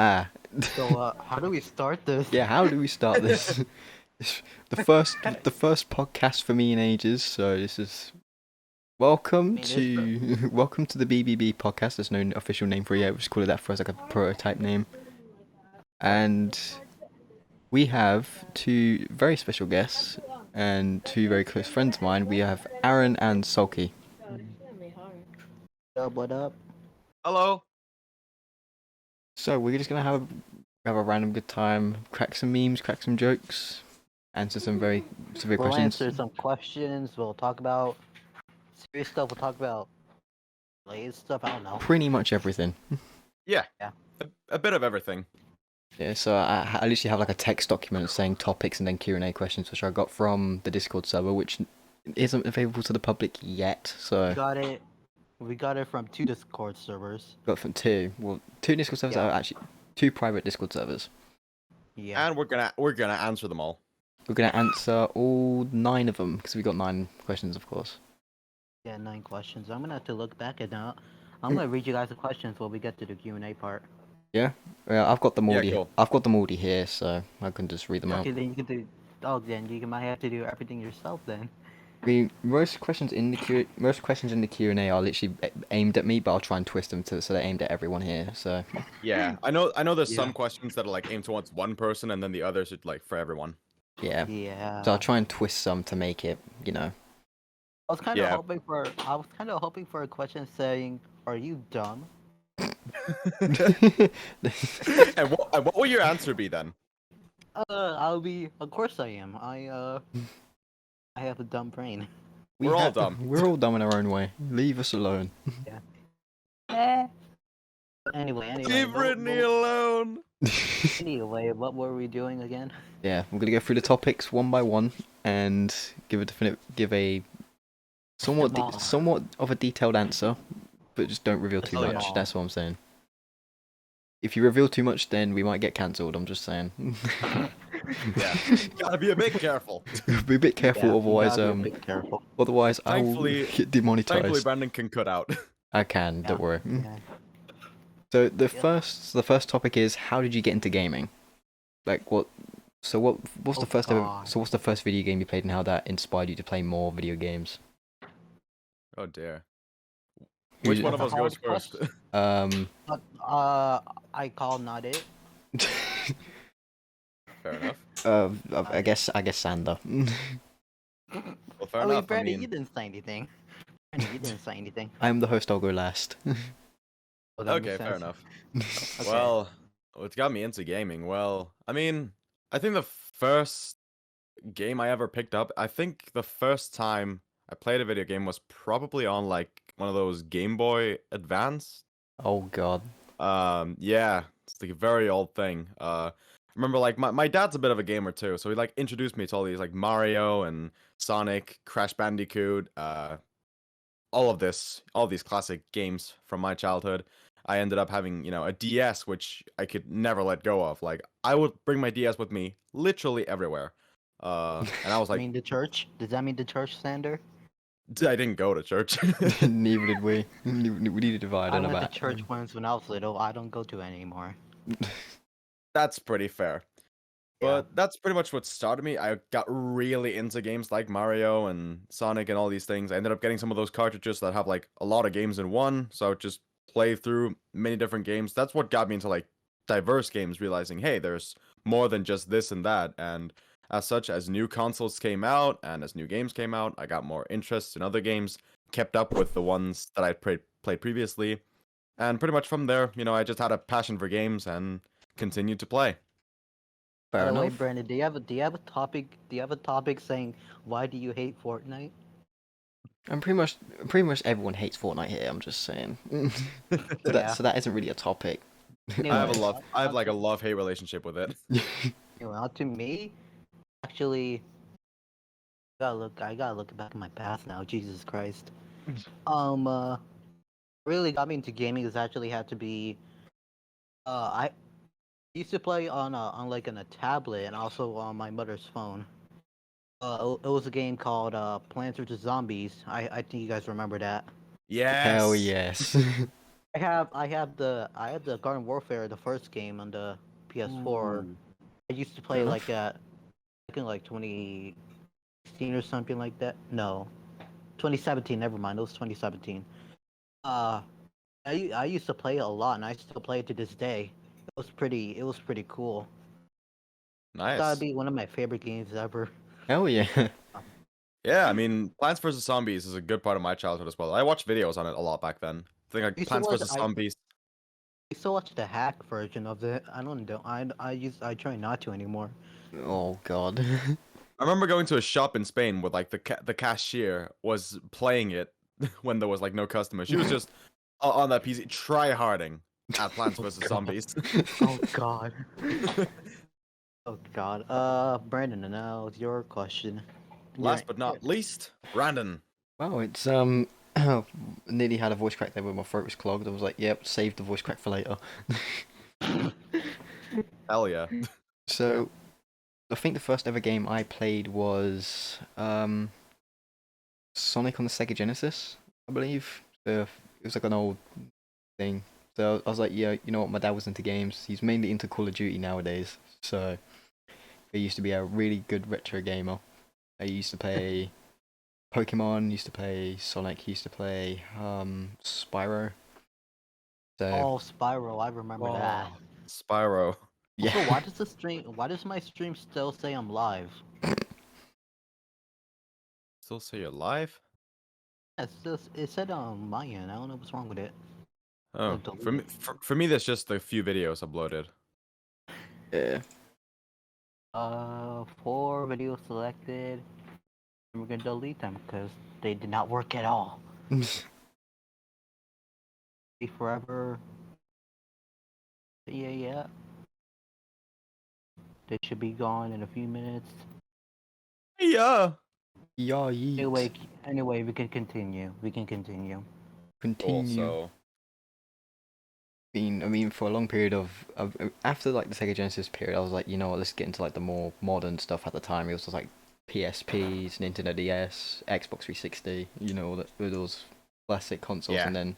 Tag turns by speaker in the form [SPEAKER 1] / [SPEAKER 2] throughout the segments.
[SPEAKER 1] Ah,
[SPEAKER 2] So, how do we start this?
[SPEAKER 1] yeah. How do we start this? The first podcast for me in ages. So this is welcome
[SPEAKER 2] It's
[SPEAKER 1] to welcome to the B.B.B podcast. There's no official name for it yet. We'll just call it that for us, like a prototype name. And we have two very special guests and two very close friends of mine. We have Aaron and Sawlky.
[SPEAKER 2] what up?
[SPEAKER 3] Hello.
[SPEAKER 1] So we're just gonna have a random good time, crack some memes, crack some jokes, answer some very severe
[SPEAKER 2] We'll
[SPEAKER 1] questions.
[SPEAKER 2] answer some questions. We'll talk about serious stuff. We'll talk about related stuff. I don't know.
[SPEAKER 1] Pretty much everything.
[SPEAKER 3] Yeah.
[SPEAKER 2] Yeah.
[SPEAKER 3] A bit of everything.
[SPEAKER 1] Yeah, so I literally have like a text document saying topics and then Q&A questions, which I got from the Discord server, which isn't available to the public yet. So
[SPEAKER 2] We got it from 2 Discord servers.
[SPEAKER 1] got from two Discord servers are actually two private Discord servers.
[SPEAKER 2] Yeah.
[SPEAKER 3] And we're gonna answer them all.
[SPEAKER 1] We're gonna answer all 9 of them because we got 9 questions, of course.
[SPEAKER 2] Yeah, 9 questions. I'm gonna have to look back at now. I'm gonna read you guys the questions when we get to the Q&A part.
[SPEAKER 1] Yeah, I've got them already.
[SPEAKER 3] cool.
[SPEAKER 1] I've got them already here, so I can just read them out.
[SPEAKER 2] Okay, then you can do. Oh, then you might have to do everything yourself then.
[SPEAKER 1] Most questions in the Q&A are literally aimed at me, but I'll try and twist them so they're aimed at everyone here. So
[SPEAKER 3] Yeah. I know there's
[SPEAKER 2] Yeah.
[SPEAKER 3] some questions that are like aimed towards one person and then the others are like for everyone.
[SPEAKER 1] yeah.
[SPEAKER 2] Yeah.
[SPEAKER 1] So I'll try and twist some to make it,
[SPEAKER 2] I was kind of
[SPEAKER 3] Yeah.
[SPEAKER 2] hoping for a question saying, "Are you dumb?"
[SPEAKER 3] And what will your answer be then?
[SPEAKER 2] I'll be. Of course I am. I have a dumb brain.
[SPEAKER 3] We're all dumb.
[SPEAKER 1] We're all dumb in our own way. Leave us alone.
[SPEAKER 2] Anyway.
[SPEAKER 3] Leave Brittany alone.
[SPEAKER 2] Anyway, what were we doing again?
[SPEAKER 1] Yeah, we're gonna go through the topics one by one and give a somewhat of a detailed answer, but just don't reveal too
[SPEAKER 2] Oh,
[SPEAKER 1] much.
[SPEAKER 2] yeah.
[SPEAKER 1] That's what I'm saying. If you reveal too much, then we might get cancelled. I'm just saying.
[SPEAKER 3] Yeah. Gotta be a bit careful.
[SPEAKER 1] Be a bit careful,
[SPEAKER 2] Yeah, you
[SPEAKER 1] otherwise,
[SPEAKER 2] gotta be a bit careful.
[SPEAKER 1] otherwise I will
[SPEAKER 3] Thankfully-
[SPEAKER 1] get
[SPEAKER 3] Thankfully,
[SPEAKER 1] demonetized.
[SPEAKER 3] Brandon can cut out.
[SPEAKER 1] I can, don't worry.
[SPEAKER 2] Yeah.
[SPEAKER 1] So the first topic is, how did you get into gaming? Like what's
[SPEAKER 2] Oh,
[SPEAKER 1] the first
[SPEAKER 2] God.
[SPEAKER 1] what's the first video game you played and how that inspired you to play more video games?
[SPEAKER 3] Oh dear.
[SPEAKER 1] Who's
[SPEAKER 3] Which
[SPEAKER 1] it?
[SPEAKER 3] one of
[SPEAKER 2] That's
[SPEAKER 3] us
[SPEAKER 2] a
[SPEAKER 3] goes
[SPEAKER 2] hard
[SPEAKER 3] first?
[SPEAKER 2] question. I call not it.
[SPEAKER 3] Fair enough.
[SPEAKER 1] I guess Sander.
[SPEAKER 3] Well, fair
[SPEAKER 2] I mean,
[SPEAKER 3] enough.
[SPEAKER 2] Brandon, you didn't say anything. Brandon, you didn't say anything.
[SPEAKER 1] I'm the host, I'll go last.
[SPEAKER 2] Oh, that
[SPEAKER 3] Okay,
[SPEAKER 2] makes
[SPEAKER 3] fair
[SPEAKER 2] sense.
[SPEAKER 3] enough.
[SPEAKER 2] Okay.
[SPEAKER 3] Well, what got me into gaming? Well, I mean, I think the first game I ever picked up, I think the first time I played a video game was probably on like one of those Game Boy Advance.
[SPEAKER 1] Oh god.
[SPEAKER 3] Yeah, it's like a very old thing. Remember like my dad's a bit of a gamer too, so he like introduced me to all these like Mario and Sonic, Crash Bandicoot, all these classic games from my childhood. I ended up having, a DS, which I could never let go of. Like, I would bring my DS with me literally everywhere. And I was
[SPEAKER 2] I
[SPEAKER 3] like,
[SPEAKER 2] mean the church? Does that mean the church, Sander?
[SPEAKER 3] I didn't go to church.
[SPEAKER 1] Neither did we. We need to divide. I
[SPEAKER 2] I
[SPEAKER 1] don't know
[SPEAKER 2] went to
[SPEAKER 1] about.
[SPEAKER 2] church once when I was little. I don't go to it anymore.
[SPEAKER 3] That's pretty fair. But that's pretty much what started me. I got really into games like Mario and Sonic and all these things. I ended up getting some of those cartridges that have like a lot of games in one, so I would just play through many different games. That's what got me into like diverse games, realizing, hey, there's more than just this and that. And as such, as new consoles came out and as new games came out, I got more interest in other games, kept up with the ones that I played previously, and pretty much from there, I just had a passion for games and continued to play.
[SPEAKER 1] Fair
[SPEAKER 2] By the way,
[SPEAKER 1] enough.
[SPEAKER 2] Brandon, do you have a topic? Do you have a topic saying why do you hate Fortnite?
[SPEAKER 1] And pretty much everyone hates Fortnite here. I'm just saying. So that isn't really a topic.
[SPEAKER 2] Anyway,
[SPEAKER 3] I have like a love-hate relationship with it.
[SPEAKER 2] Well, to me, actually, I gotta look back at my past now. Jesus Christ. Really got me into gaming is actually had to be, I used to play on a tablet and also on my mother's phone. It was a game called Plants vs Zombies. I think you guys remember that.
[SPEAKER 3] Yes.
[SPEAKER 1] Hell yes.
[SPEAKER 2] I had the Garden Warfare, the first game on the PS4.
[SPEAKER 3] Ooh.
[SPEAKER 2] I used to
[SPEAKER 1] Fair
[SPEAKER 2] play
[SPEAKER 1] enough.
[SPEAKER 2] like in like 2016 or something like that. No, 2017. Never mind. It was 2017. Uh, I used to play it a lot, and I still play it to this day. It was pretty cool. It's gotta
[SPEAKER 3] Nice.
[SPEAKER 2] be one of my favorite games ever.
[SPEAKER 1] Hell yeah.
[SPEAKER 3] Yeah, I mean, Plants vs Zombies is a good part of my childhood as well. I watched videos on it a lot back then. I think
[SPEAKER 2] I
[SPEAKER 3] like
[SPEAKER 2] used to
[SPEAKER 3] Plants
[SPEAKER 2] watch
[SPEAKER 3] vs Zombies.
[SPEAKER 2] I used to watch the hack version of it. I don't know. I try not to anymore.
[SPEAKER 1] Oh god.
[SPEAKER 3] I remember going to a shop in Spain with like the cashier was playing it when there was like no customers. She was just on that PC try harding at Plants
[SPEAKER 1] Oh
[SPEAKER 3] vs
[SPEAKER 1] god.
[SPEAKER 3] Zombies.
[SPEAKER 2] Oh God. Oh God. Brandon, and now it's your question.
[SPEAKER 3] Last but not least, Brandon.
[SPEAKER 1] Wow, it's nearly had a voice crack there when my throat was clogged. I was like, yep, save the voice crack for later.
[SPEAKER 3] Hell yeah.
[SPEAKER 1] So I think the first ever game I played was Sonic on the Sega Genesis, I believe. It was like an old thing. So I was like, yeah, you know what? My dad was into games. He's mainly into Call of Duty nowadays. So he used to be a really good retro gamer. I used to play Pokemon, used to play Sonic, used to play Spyro. So
[SPEAKER 2] Oh, Spiral. I remember that.
[SPEAKER 3] Oh, Spyro.
[SPEAKER 1] yeah.
[SPEAKER 2] Also, why does the stream? Why does my stream still say I'm live?
[SPEAKER 3] Still say you're live?
[SPEAKER 2] It said on my end. I don't know what's wrong with it.
[SPEAKER 3] Oh,
[SPEAKER 2] Delete
[SPEAKER 3] for me,
[SPEAKER 2] it.
[SPEAKER 3] for me, that's just a few videos uploaded.
[SPEAKER 1] Yeah.
[SPEAKER 2] 4 videos selected. And we're gonna delete them because they did not work at all. Be forever. Yeah, yeah. They should be gone in a few minutes.
[SPEAKER 3] Yeah.
[SPEAKER 1] Yeah, yeet.
[SPEAKER 2] Anyway, we can continue. We can continue.
[SPEAKER 1] Continue.
[SPEAKER 3] Also,
[SPEAKER 1] I mean, for a long period of after like the Sega Genesis period, I was like, you know what, let's get into like the more modern stuff. At the time, it was just like PSPs, Nintendo DS, Xbox 360. You know, all those classic consoles,
[SPEAKER 3] yeah,
[SPEAKER 1] and then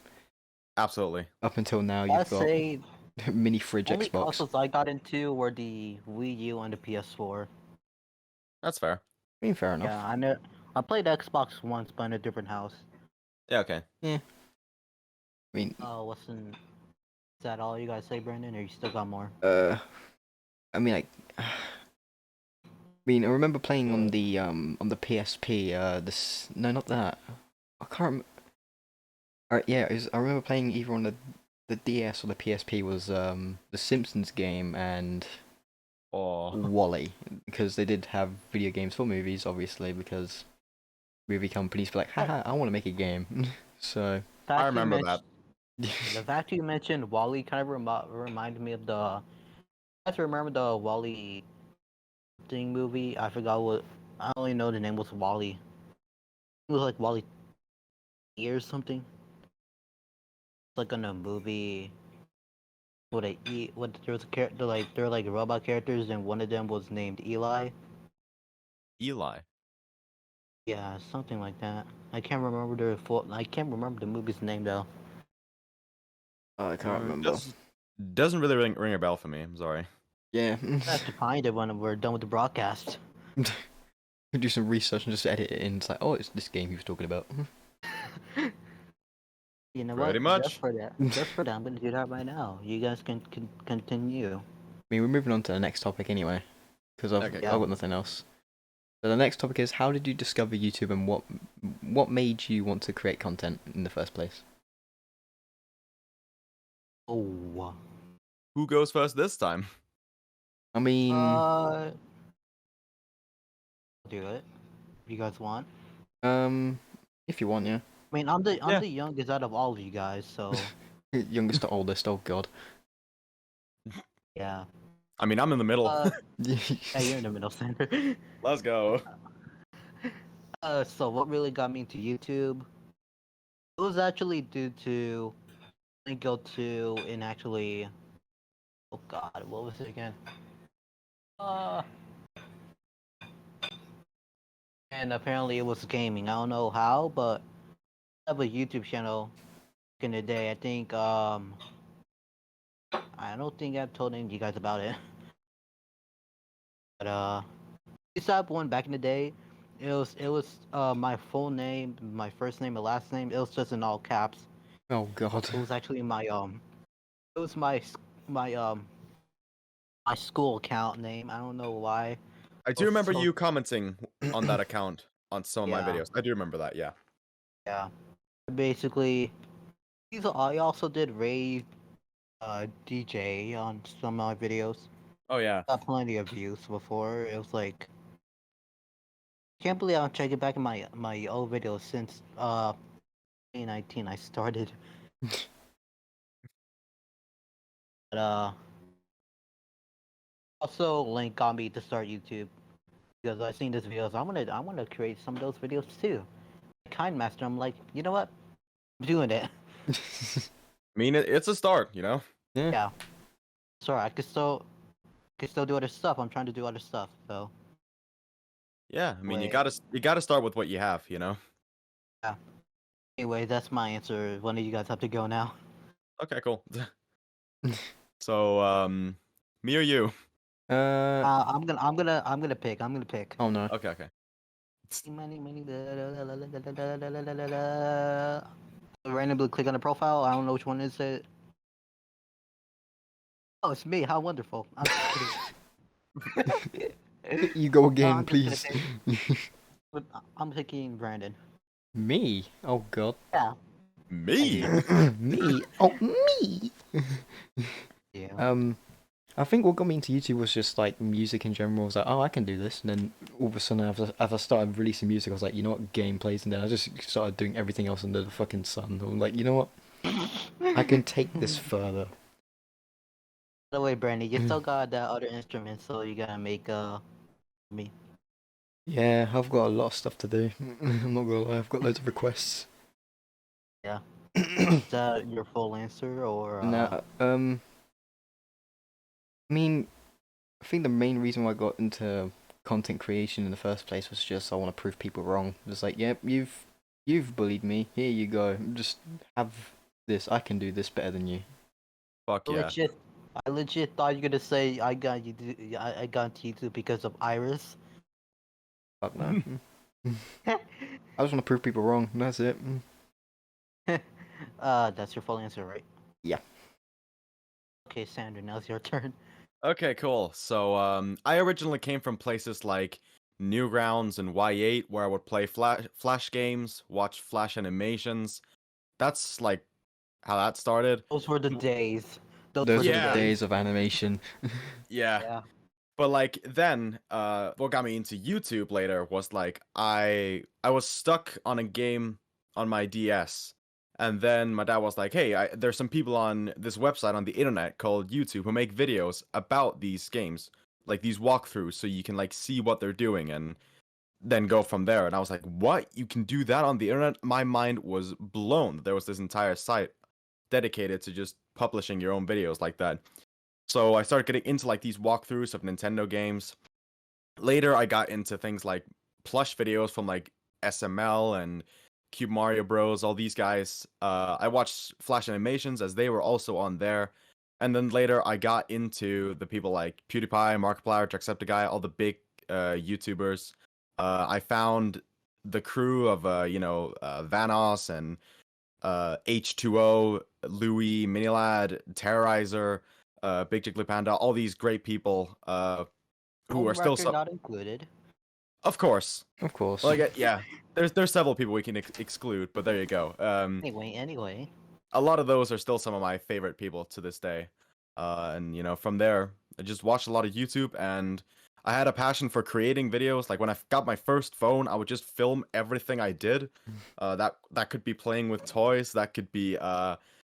[SPEAKER 3] absolutely.
[SPEAKER 1] up until now,
[SPEAKER 2] I'd
[SPEAKER 1] you've got
[SPEAKER 2] say
[SPEAKER 1] mini fridge
[SPEAKER 2] only
[SPEAKER 1] Xbox.
[SPEAKER 2] consoles I got into were the Wii U and the PS4.
[SPEAKER 3] That's fair.
[SPEAKER 1] I mean, fair
[SPEAKER 2] Yeah,
[SPEAKER 1] enough.
[SPEAKER 2] I played Xbox once, but in a different house.
[SPEAKER 3] Yeah, okay.
[SPEAKER 1] Yeah. I mean,
[SPEAKER 2] Is that all you guys say, Brandon, or you still got more?
[SPEAKER 1] I mean, like, I mean, I remember playing on the PSP. This no, not that. I can't. Yeah, I remember playing either on the DS or the PSP was the Simpsons game and
[SPEAKER 3] Oh,
[SPEAKER 1] Wally, because they did have video games for movies, obviously, because movie companies were like, haha, I want to make a game. So
[SPEAKER 3] I remember that.
[SPEAKER 2] The fact you mentioned Wally kind of reminded me of the. I have to remember the Wally thing movie. I forgot what. I only know the name was Wally. It was like Wally or something. It's like in a movie. What they eat? What there was a character like they're like robot characters, and one of them was named Eli.
[SPEAKER 3] Eli.
[SPEAKER 2] Yeah, something like that. I can't remember the full. I can't remember the movie's name though.
[SPEAKER 1] I can't remember.
[SPEAKER 3] Doesn't really ring a bell for me. I'm sorry.
[SPEAKER 1] Yeah.
[SPEAKER 2] I have to find it when we're done with the broadcast.
[SPEAKER 1] Do some research and just edit it in. It's like, oh, it's this game he was talking about.
[SPEAKER 2] You know
[SPEAKER 3] Pretty
[SPEAKER 2] what?
[SPEAKER 3] much.
[SPEAKER 2] Just for that, I'm gonna do that right now. You guys can continue.
[SPEAKER 1] I mean, we're moving on to the next topic anyway, because I've
[SPEAKER 3] Okay.
[SPEAKER 1] got nothing else. So the next topic is, how did you discover YouTube and what made you want to create content in the first place?
[SPEAKER 2] Oh.
[SPEAKER 3] Who goes first this time?
[SPEAKER 1] I mean,
[SPEAKER 2] I'll do it. If you guys want.
[SPEAKER 1] if you want, yeah.
[SPEAKER 2] I mean, I'm
[SPEAKER 3] Yeah.
[SPEAKER 2] the youngest out of all of you guys, so
[SPEAKER 1] Youngest to oldest, oh god.
[SPEAKER 2] yeah.
[SPEAKER 3] I mean, I'm in the middle.
[SPEAKER 2] Yeah, you're in the middle center.
[SPEAKER 3] Let's go.
[SPEAKER 2] So what really got me into YouTube? It was actually due to I go to and actually. Oh God, what was it again? And apparently it was gaming. I don't know how, but I have a YouTube channel in the day. I think I don't think I've told any of you guys about it. But B.B.B one back in the day, it was my full name, my first name and last name. It was just in all caps.
[SPEAKER 1] Oh God.
[SPEAKER 2] It was actually it was my my school account name. I don't know why.
[SPEAKER 3] I do remember you commenting on that account on some of my
[SPEAKER 2] Yeah.
[SPEAKER 3] videos. I do remember that, yeah.
[SPEAKER 2] Yeah. Basically, I also did rave DJ on some of my videos.
[SPEAKER 3] Oh yeah.
[SPEAKER 2] Got plenty of views before. It was like, can't believe I'm checking back in my old videos since 2019 I started. But also Link got me to start YouTube because I seen this videos. I wanna create some of those videos too. Kind Master, I'm like, you know what? I'm doing it.
[SPEAKER 3] I mean, it's a start, you know?
[SPEAKER 1] Yeah.
[SPEAKER 2] Yeah. Sorry, I could still do other stuff. I'm trying to do other stuff, so
[SPEAKER 3] Yeah, I mean, you
[SPEAKER 2] Wait.
[SPEAKER 3] gotta start with what you have, you know?
[SPEAKER 2] yeah. Anyway, that's my answer. One of you guys have to go now.
[SPEAKER 3] Okay, cool. So, me or you?
[SPEAKER 2] I'm gonna pick. I'm gonna pick.
[SPEAKER 1] Oh no.
[SPEAKER 3] Okay, okay.
[SPEAKER 2] Money. Randomly click on the profile. I don't know which one is it. Oh, it's me. How wonderful. I'm just kidding.
[SPEAKER 1] You go again,
[SPEAKER 2] I'm just
[SPEAKER 1] please.
[SPEAKER 2] I'm picking Brandon.
[SPEAKER 1] Me? Oh God.
[SPEAKER 2] Yeah.
[SPEAKER 3] Me?
[SPEAKER 1] Me? Oh, me?
[SPEAKER 2] Yeah.
[SPEAKER 1] I think what got me into YouTube was just like music in general. I was like, oh, I can do this, and then all of a sudden, as I started releasing music, I was like, you know what, gameplays, and then I just started doing everything else under the fucking sun. I'm like, you know what, I can take this further.
[SPEAKER 2] By the way, Brandon, you still got that other instrument, so you gotta make me.
[SPEAKER 1] Yeah, I've got a lot of stuff to do. I'm not gonna lie, I've got loads of requests.
[SPEAKER 2] Yeah. Is that your full answer or
[SPEAKER 1] No, I mean, I think the main reason why I got into content creation in the first place was just I want to prove people wrong. Just like, yep, you've bullied me. Here you go. Just have this. I can do this better than you.
[SPEAKER 3] Fuck yeah.
[SPEAKER 2] I legit thought you were gonna say I got you. I got YouTube because of Iris.
[SPEAKER 1] Fuck that. I just want to prove people wrong. That's it.
[SPEAKER 2] That's your full answer, right?
[SPEAKER 1] Yeah.
[SPEAKER 2] Okay, Sandra, now's your turn.
[SPEAKER 3] Okay, cool. So, I originally came from places like Newgrounds and Y8, where I would play Flash games, watch Flash animations. That's like how that started.
[SPEAKER 2] Those were the days.
[SPEAKER 1] Those
[SPEAKER 2] were
[SPEAKER 1] are
[SPEAKER 2] the
[SPEAKER 1] the
[SPEAKER 3] Yeah.
[SPEAKER 1] days of animation.
[SPEAKER 3] Yeah.
[SPEAKER 2] Yeah.
[SPEAKER 3] But like then, what got me into YouTube later was like I was stuck on a game on my DS, and then my dad was like, "Hey, there's some people on this website on the internet called YouTube who make videos about these games, like these walkthroughs, so you can like see what they're doing and then go from there." And I was like, "What? You can do that on the internet?" My mind was blown. There was this entire site dedicated to just publishing your own videos like that. So I started getting into like these walkthroughs of Nintendo games. Later, I got into things like plush videos from like SML and Cube Mario Bros. All these guys. I watched Flash animations as they were also on there. And then later, I got into the people like PewDiePie, Markiplier, Jacksepticeye, all the big YouTubers. I found the crew of Vanoss and H2O, Louis, Minilad, Terrorizer, Big Jiggly Panda, all these great people who are still
[SPEAKER 2] not included.
[SPEAKER 3] Of course.
[SPEAKER 1] Of course.
[SPEAKER 3] Like yeah, there's several people we can exclude, but there you go.
[SPEAKER 2] Anyway.
[SPEAKER 3] A lot of those are still some of my favorite people to this day. And you know, from there, I just watched a lot of YouTube, and I had a passion for creating videos. Like when I got my first phone, I would just film everything I did. That could be playing with toys. That could be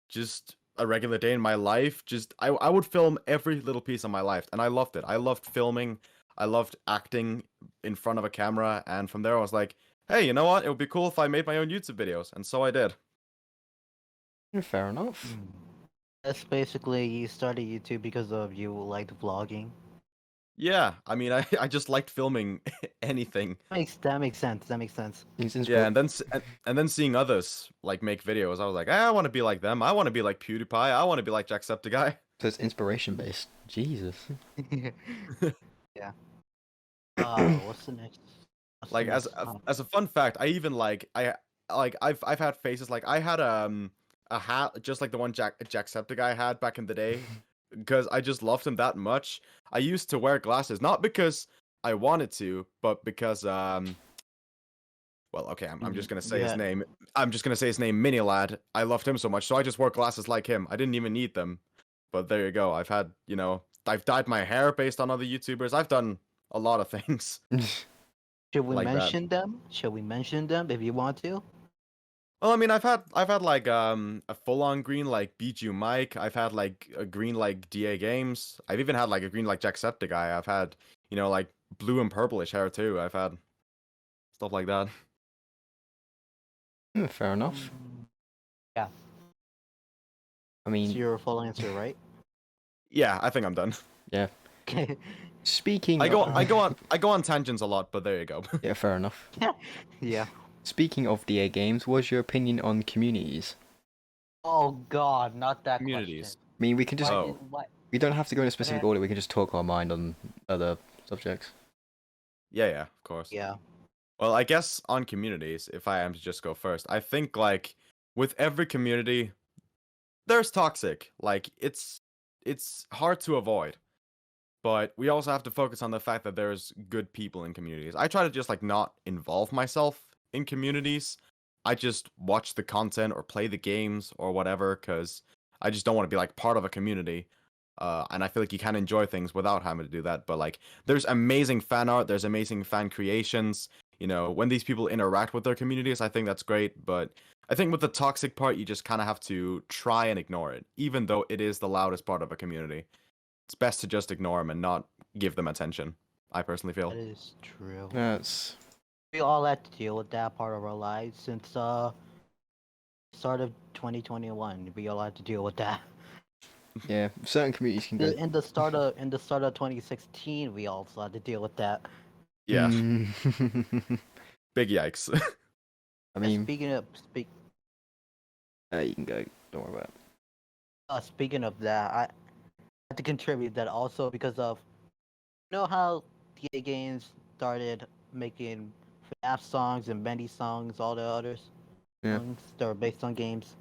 [SPEAKER 3] just a regular day in my life. Just I would film every little piece of my life, and I loved it. I loved filming. I loved acting in front of a camera, and from there I was like, hey, you know what? It would be cool if I made my own YouTube videos, and so I did.
[SPEAKER 1] Fair enough.
[SPEAKER 2] That's basically you started YouTube because of you liked vlogging.
[SPEAKER 3] Yeah, I mean, I just liked filming anything.
[SPEAKER 2] That makes sense. That makes sense.
[SPEAKER 1] It's
[SPEAKER 3] Yeah,
[SPEAKER 1] inspo-
[SPEAKER 3] and then seeing others like make videos, I was like, I want to be like them. I want to be like PewDiePie. I want to be like Jacksepticeye.
[SPEAKER 1] so it's inspiration based. Jesus.
[SPEAKER 2] Yeah. What's the next? What's the
[SPEAKER 3] Like
[SPEAKER 2] next?
[SPEAKER 3] as a fun fact, I even I've had faces like I had a hat just like the one Jacksepticeye had back in the day because I just loved him that much. I used to wear glasses not because I wanted to, but because well, okay, I'm just gonna say his
[SPEAKER 2] Yeah.
[SPEAKER 3] name. I'm just gonna say his name, Mini Lad. I loved him so much, so I just wore glasses like him. I didn't even need them. But there you go. I've had, I've dyed my hair based on other YouTubers. I've done a lot of things
[SPEAKER 2] Should we
[SPEAKER 3] like that.
[SPEAKER 2] mention them? Should we mention them if you want to?
[SPEAKER 3] Well, I mean, I've had like a full-on green like Bijou Mike. I've had like a green like DA Games. I've even had like a green like Jacksepticeye. I've had, like blue and purplish hair too. I've had stuff like that.
[SPEAKER 1] Fair enough.
[SPEAKER 2] Yeah.
[SPEAKER 1] I
[SPEAKER 2] It's
[SPEAKER 1] mean,
[SPEAKER 2] your full answer, right?
[SPEAKER 3] Yeah, I think I'm done.
[SPEAKER 1] yeah.
[SPEAKER 2] Okay.
[SPEAKER 1] Speaking.
[SPEAKER 3] I go on tangents a lot, but there you go.
[SPEAKER 1] Yeah, fair enough.
[SPEAKER 2] Yeah.
[SPEAKER 1] Speaking of DA games, what's your opinion on communities?
[SPEAKER 2] Oh God, not that
[SPEAKER 3] Communities.
[SPEAKER 1] I mean, we can just.
[SPEAKER 3] Oh.
[SPEAKER 2] What?
[SPEAKER 1] We don't have to go in a specific
[SPEAKER 2] Okay.
[SPEAKER 1] order. We can just talk our mind on other subjects.
[SPEAKER 3] Yeah, of course.
[SPEAKER 2] Yeah.
[SPEAKER 3] Well, I guess on communities, if I am to just go first, I think like with every community, there's toxic. Like it's hard to avoid. But we also have to focus on the fact that there's good people in communities. I try to just like not involve myself in communities. I just watch the content or play the games or whatever because I just don't want to be like part of a community. And I feel like you can enjoy things without having to do that. But like, there's amazing fan art, there's amazing fan creations. When these people interact with their communities, I think that's great. But I think with the toxic part, you just kind of have to try and ignore it, even though it is the loudest part of a community. It's best to just ignore them and not give them attention. I personally feel.
[SPEAKER 2] That is true.
[SPEAKER 1] That's
[SPEAKER 2] We all had to deal with that part of our lives since start of 2021. We all had to deal with that.
[SPEAKER 1] yeah. Certain communities can go.
[SPEAKER 2] In the start of 2016, we also had to deal with that.
[SPEAKER 3] Yeah,
[SPEAKER 1] Mm.
[SPEAKER 3] big yikes.
[SPEAKER 1] I
[SPEAKER 2] And
[SPEAKER 1] mean,
[SPEAKER 2] speaking of
[SPEAKER 1] you can go. Don't worry about it.
[SPEAKER 2] speaking of that, I had to contribute that also because of how DA Games started making FNAF songs and Bendy songs, all the others
[SPEAKER 1] Yeah.
[SPEAKER 2] songs that were based on games.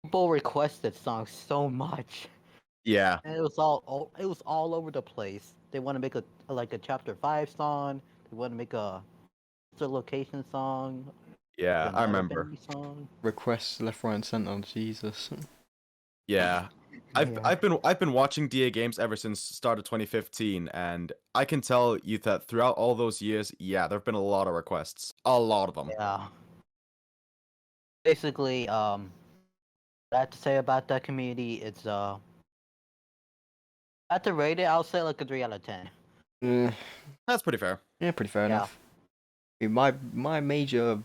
[SPEAKER 2] People requested songs so much,
[SPEAKER 3] Yeah,
[SPEAKER 2] and it was all over the place. They want to make a chapter 5 song. They want to make a location song.
[SPEAKER 3] yeah, I
[SPEAKER 2] Another
[SPEAKER 3] remember.
[SPEAKER 2] Bendy song.
[SPEAKER 1] Requests left, right, and center. Jesus.
[SPEAKER 3] Yeah.
[SPEAKER 2] Yeah.
[SPEAKER 3] I've been watching DA games ever since start of 2015, and I can tell you that throughout all those years, yeah, there've been a lot of requests. A lot of them.
[SPEAKER 2] Yeah. Basically, what I have to say about that community, it's I have to rate it. I'll say like a 3 out of 10.
[SPEAKER 3] That's pretty fair.
[SPEAKER 1] Yeah, pretty fair
[SPEAKER 2] Yeah.
[SPEAKER 1] enough. I mean, my major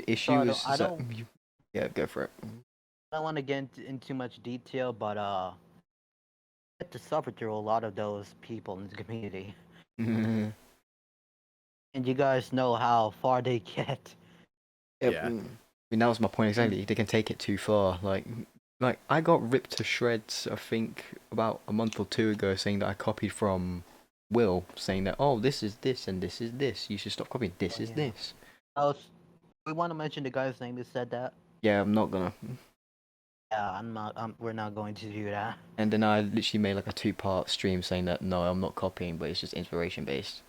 [SPEAKER 1] issue
[SPEAKER 2] I
[SPEAKER 1] is that
[SPEAKER 2] don't-
[SPEAKER 1] yeah, go for it.
[SPEAKER 2] I don't want to get into too much detail, but I had to suffer through a lot of those people in the community,
[SPEAKER 1] Yeah,
[SPEAKER 2] and you guys know how far they get.
[SPEAKER 3] Yeah.
[SPEAKER 1] I mean, that was my point exactly. They can take it too far. Like I got ripped to shreds. I think about a month or two ago, saying that I copied from Will, saying that this is this and this is this. You should stop copying. This is
[SPEAKER 2] Yeah.
[SPEAKER 1] this.
[SPEAKER 2] We want to mention the guy's name who said that.
[SPEAKER 1] Yeah, I'm not gonna.
[SPEAKER 2] Yeah, I'm not. We're not going to do that.
[SPEAKER 1] And then I literally made like a 2-part stream saying that no, I'm not copying, but it's just inspiration based.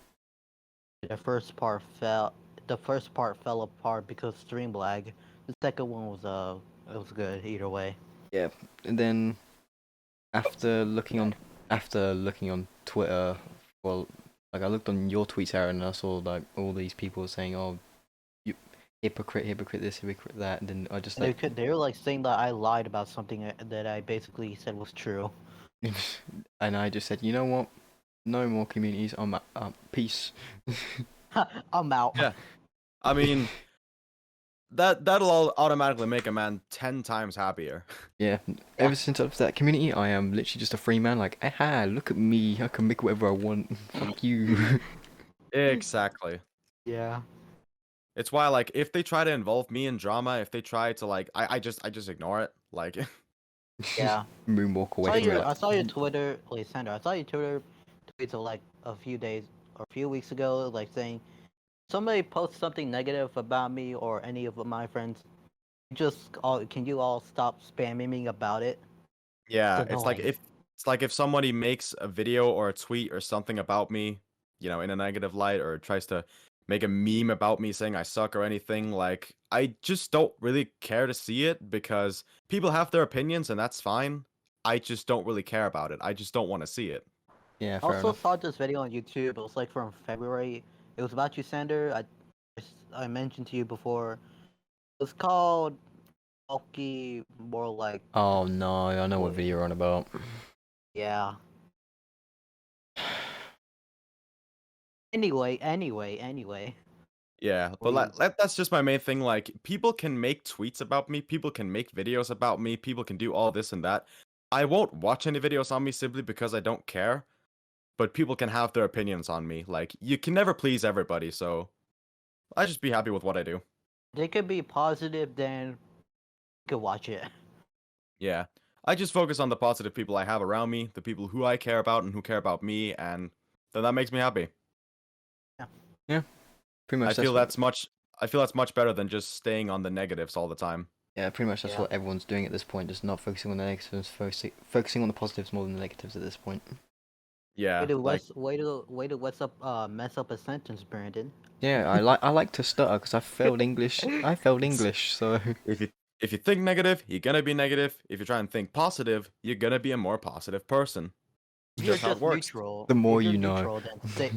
[SPEAKER 2] The first part fell. The first part fell apart because of stream lag. The second one was it was good either way.
[SPEAKER 1] Yeah, and then after looking on Twitter, well, like I looked on your tweets, Aaron, and I saw like all these people saying, "Oh, you hypocrite this, hypocrite that," and then I just like,
[SPEAKER 2] They were like saying that I lied about something that I basically said was true.
[SPEAKER 1] and I just said, you know what? No more communities. I'm peace.
[SPEAKER 2] I'm out.
[SPEAKER 3] Yeah. I mean, that'll all automatically make a man 10 times happier.
[SPEAKER 1] Yeah, ever since I've that community, I am literally just a free man. Like, aha, look at me, I can make whatever I want. Fuck you.
[SPEAKER 3] Exactly.
[SPEAKER 2] Yeah.
[SPEAKER 3] It's why, like, if they try to involve me in drama, if they try to, like, I just ignore it. Like,
[SPEAKER 2] Yeah.
[SPEAKER 1] Moonwalk away from it.
[SPEAKER 2] I saw your Twitter, wait, Sandra, I saw your Twitter tweets like a few days or a few weeks ago, like saying somebody posts something negative about me or any of my friends. Can you all stop spamming me about it?
[SPEAKER 3] yeah,
[SPEAKER 2] It's
[SPEAKER 3] it's like
[SPEAKER 2] annoying.
[SPEAKER 3] if somebody makes a video or a tweet or something about me, you know, in a negative light, or tries to make a meme about me saying I suck or anything, like, I just don't really care to see it, because people have their opinions and that's fine. I just don't really care about it. I just don't want to see it.
[SPEAKER 1] Yeah,
[SPEAKER 2] I
[SPEAKER 1] fair
[SPEAKER 2] also
[SPEAKER 1] enough.
[SPEAKER 2] saw this video on YouTube. It was like from February. It was about you, Sander. I mentioned to you before. It was called Sawlky, more like
[SPEAKER 1] Oh no, I know what video you're on about.
[SPEAKER 2] yeah. Anyway.
[SPEAKER 3] Yeah, but that's just my main thing. Like, people can make tweets about me, people can make videos about me, people can do all this and that. I won't watch any videos on me simply because I don't care, but people can have their opinions on me. Like, you can never please everybody, so I just be happy with what I do.
[SPEAKER 2] They could be positive, then you could watch it.
[SPEAKER 3] Yeah. I just focus on the positive people I have around me, the people who I care about and who care about me, and then that makes me happy.
[SPEAKER 1] Yeah, pretty much.
[SPEAKER 3] I feel that's much better than just staying on the negatives all the time.
[SPEAKER 1] Yeah, pretty much that's
[SPEAKER 2] Yeah.
[SPEAKER 1] what everyone's doing at this point. Just not focusing on the negatives, focusing on the positives more than the negatives at this point.
[SPEAKER 3] Yeah,
[SPEAKER 2] Way to
[SPEAKER 3] like,
[SPEAKER 2] mess up a sentence, Brandon.
[SPEAKER 1] Yeah, I like to stutter because I failed English. I failed English, so
[SPEAKER 3] if you think negative, you're gonna be negative. If you try and think positive, you're gonna be a more positive person.
[SPEAKER 2] If you're
[SPEAKER 3] Just how it
[SPEAKER 2] just
[SPEAKER 3] works.
[SPEAKER 2] neutral.
[SPEAKER 1] The more
[SPEAKER 2] if you're
[SPEAKER 1] you know.
[SPEAKER 2] neutral, then stay.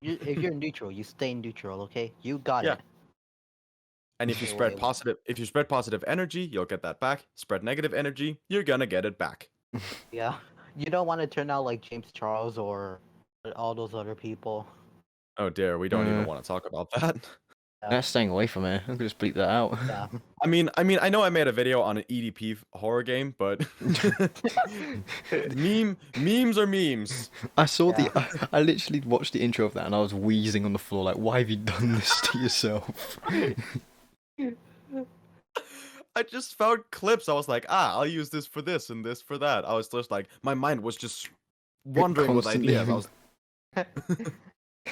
[SPEAKER 2] If you're neutral, you stay neutral. Okay, you got
[SPEAKER 3] Yeah.
[SPEAKER 2] it.
[SPEAKER 3] And if you
[SPEAKER 2] Okay,
[SPEAKER 3] spread
[SPEAKER 2] wait.
[SPEAKER 3] if you spread positive energy, you'll get that back. Spread negative energy, you're gonna get it back.
[SPEAKER 2] Yeah, you don't want to turn out like James Charles or all those other people.
[SPEAKER 3] Oh dear, we don't even want to talk about that.
[SPEAKER 1] That's staying away from it. I could just bleep that out.
[SPEAKER 2] Yeah.
[SPEAKER 3] I mean, I know I made a video on an EDP horror game, but memes are memes.
[SPEAKER 1] I saw I literally watched the intro of that and I was wheezing on the floor like, why have you done this to yourself?
[SPEAKER 3] I just found clips. I was like, I'll use this for this and this for that. I was just like, my mind was just wandering with
[SPEAKER 1] Constantly.
[SPEAKER 3] ideas. I was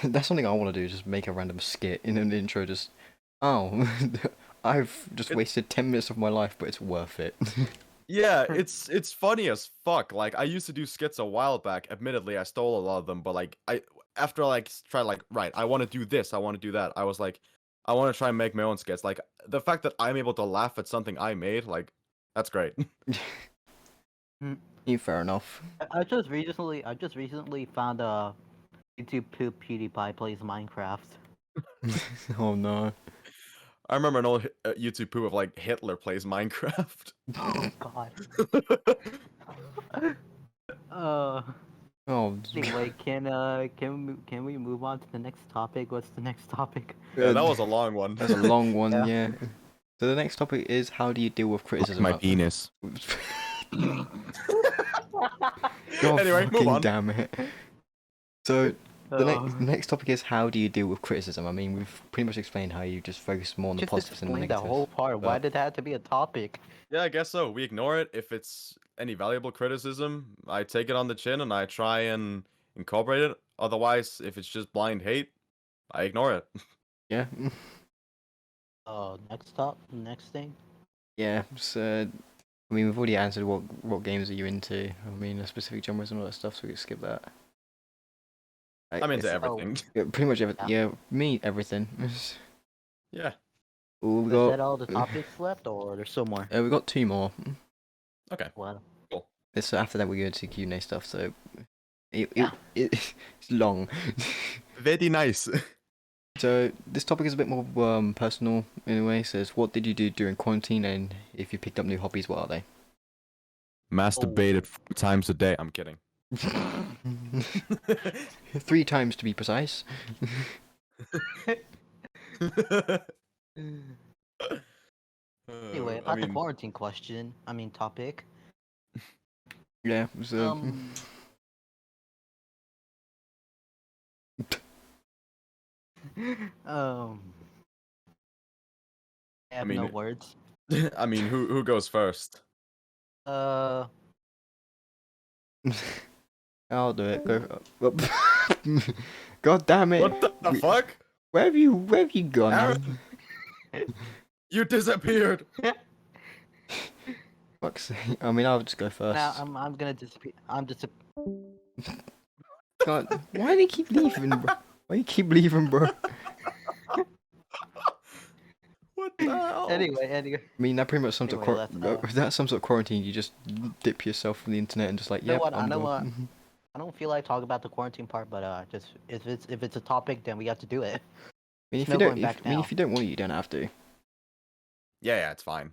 [SPEAKER 1] That's something I want to do, just make a random skit in an intro, just, oh, I've just wasted 10 minutes of my life, but it's worth it.
[SPEAKER 3] Yeah, it's funny as fuck. Like, I used to do skits a while back. Admittedly, I stole a lot of them, but like after I like tried like, right, I want to do this, I want to do that. I was like, I want to try and make my own skits. Like, the fact that I'm able to laugh at something I made, like, that's great.
[SPEAKER 1] Yeah, fair enough.
[SPEAKER 2] I just recently found a YouTube poop PewDiePie plays Minecraft.
[SPEAKER 1] Oh no.
[SPEAKER 3] I remember an old YouTube poop of like Hitler plays Minecraft.
[SPEAKER 2] Oh God.
[SPEAKER 1] Oh.
[SPEAKER 2] Anyway, can we move on to the next topic? What's the next topic?
[SPEAKER 3] Yeah, that was a long one.
[SPEAKER 1] That's a long one,
[SPEAKER 2] Yeah.
[SPEAKER 1] yeah. So the next topic is, how do you deal with criticism?
[SPEAKER 3] My penis.
[SPEAKER 1] God
[SPEAKER 3] Anyway, move
[SPEAKER 1] fucking
[SPEAKER 3] on.
[SPEAKER 1] damn it. So the next topic is, how do you deal with criticism? I mean, we've pretty much explained how you just focus more on the
[SPEAKER 2] Just
[SPEAKER 1] positives and the
[SPEAKER 2] explain that
[SPEAKER 1] negatives.
[SPEAKER 2] whole part. Why
[SPEAKER 1] but-
[SPEAKER 2] did that have to be a topic?
[SPEAKER 3] Yeah, I guess so. We ignore it. If it's any valuable criticism, I take it on the chin and I try and incorporate it. Otherwise, if it's just blind hate, I ignore it.
[SPEAKER 1] Yeah.
[SPEAKER 2] Next thing.
[SPEAKER 1] Yeah, so I mean, we've already answered what games are you into. I mean, specific genres and all that stuff, so we can skip that.
[SPEAKER 3] I'm into
[SPEAKER 1] it's-
[SPEAKER 3] everything.
[SPEAKER 1] Yeah, pretty much everything. Yeah, me, everything.
[SPEAKER 3] Yeah.
[SPEAKER 1] Ooh, we
[SPEAKER 2] Is
[SPEAKER 1] got
[SPEAKER 2] that all the topics left, or there's some more?
[SPEAKER 1] we got 2 more.
[SPEAKER 3] Okay.
[SPEAKER 2] Well,
[SPEAKER 1] So after that, we go to QnA stuff. So
[SPEAKER 2] Yeah.
[SPEAKER 1] it's long.
[SPEAKER 3] Very nice.
[SPEAKER 1] So this topic is a bit more personal in a way. It says, what did you do during quarantine, and if you picked up new hobbies, what are they?
[SPEAKER 3] Masturbated 4 times a day. I'm kidding.
[SPEAKER 1] 3 times to be precise.
[SPEAKER 2] Anyway,
[SPEAKER 3] I
[SPEAKER 2] about the
[SPEAKER 3] mean,
[SPEAKER 2] quarantine question. I mean topic.
[SPEAKER 1] Yeah. So
[SPEAKER 2] Um. I have no
[SPEAKER 3] mean,
[SPEAKER 2] words.
[SPEAKER 3] I mean, who goes first?
[SPEAKER 2] Uh.
[SPEAKER 1] I'll do it. Go. God damn it!
[SPEAKER 3] What the fuck?
[SPEAKER 1] Where have you gone?
[SPEAKER 3] Aaron, you disappeared.
[SPEAKER 1] Fuck's sake. I mean, I'll just go first.
[SPEAKER 2] Now I'm gonna disappear.
[SPEAKER 1] God, why do you keep leaving, bro? Why you keep leaving, bro?
[SPEAKER 3] What the hell?
[SPEAKER 2] Anyway.
[SPEAKER 1] I mean, that pretty much sums up.
[SPEAKER 2] Anyway, let's,
[SPEAKER 1] That sums up quarantine. You just dip yourself from the internet and just like,
[SPEAKER 2] You know
[SPEAKER 1] yep,
[SPEAKER 2] what?
[SPEAKER 1] I'm
[SPEAKER 2] I know
[SPEAKER 1] gone.
[SPEAKER 2] what. I don't feel like talking about the quarantine part, but just if it's a topic, then we have to do it.
[SPEAKER 1] I mean,
[SPEAKER 2] There's no going back now.
[SPEAKER 1] if you don't want it, you don't have to.
[SPEAKER 3] Yeah, it's fine.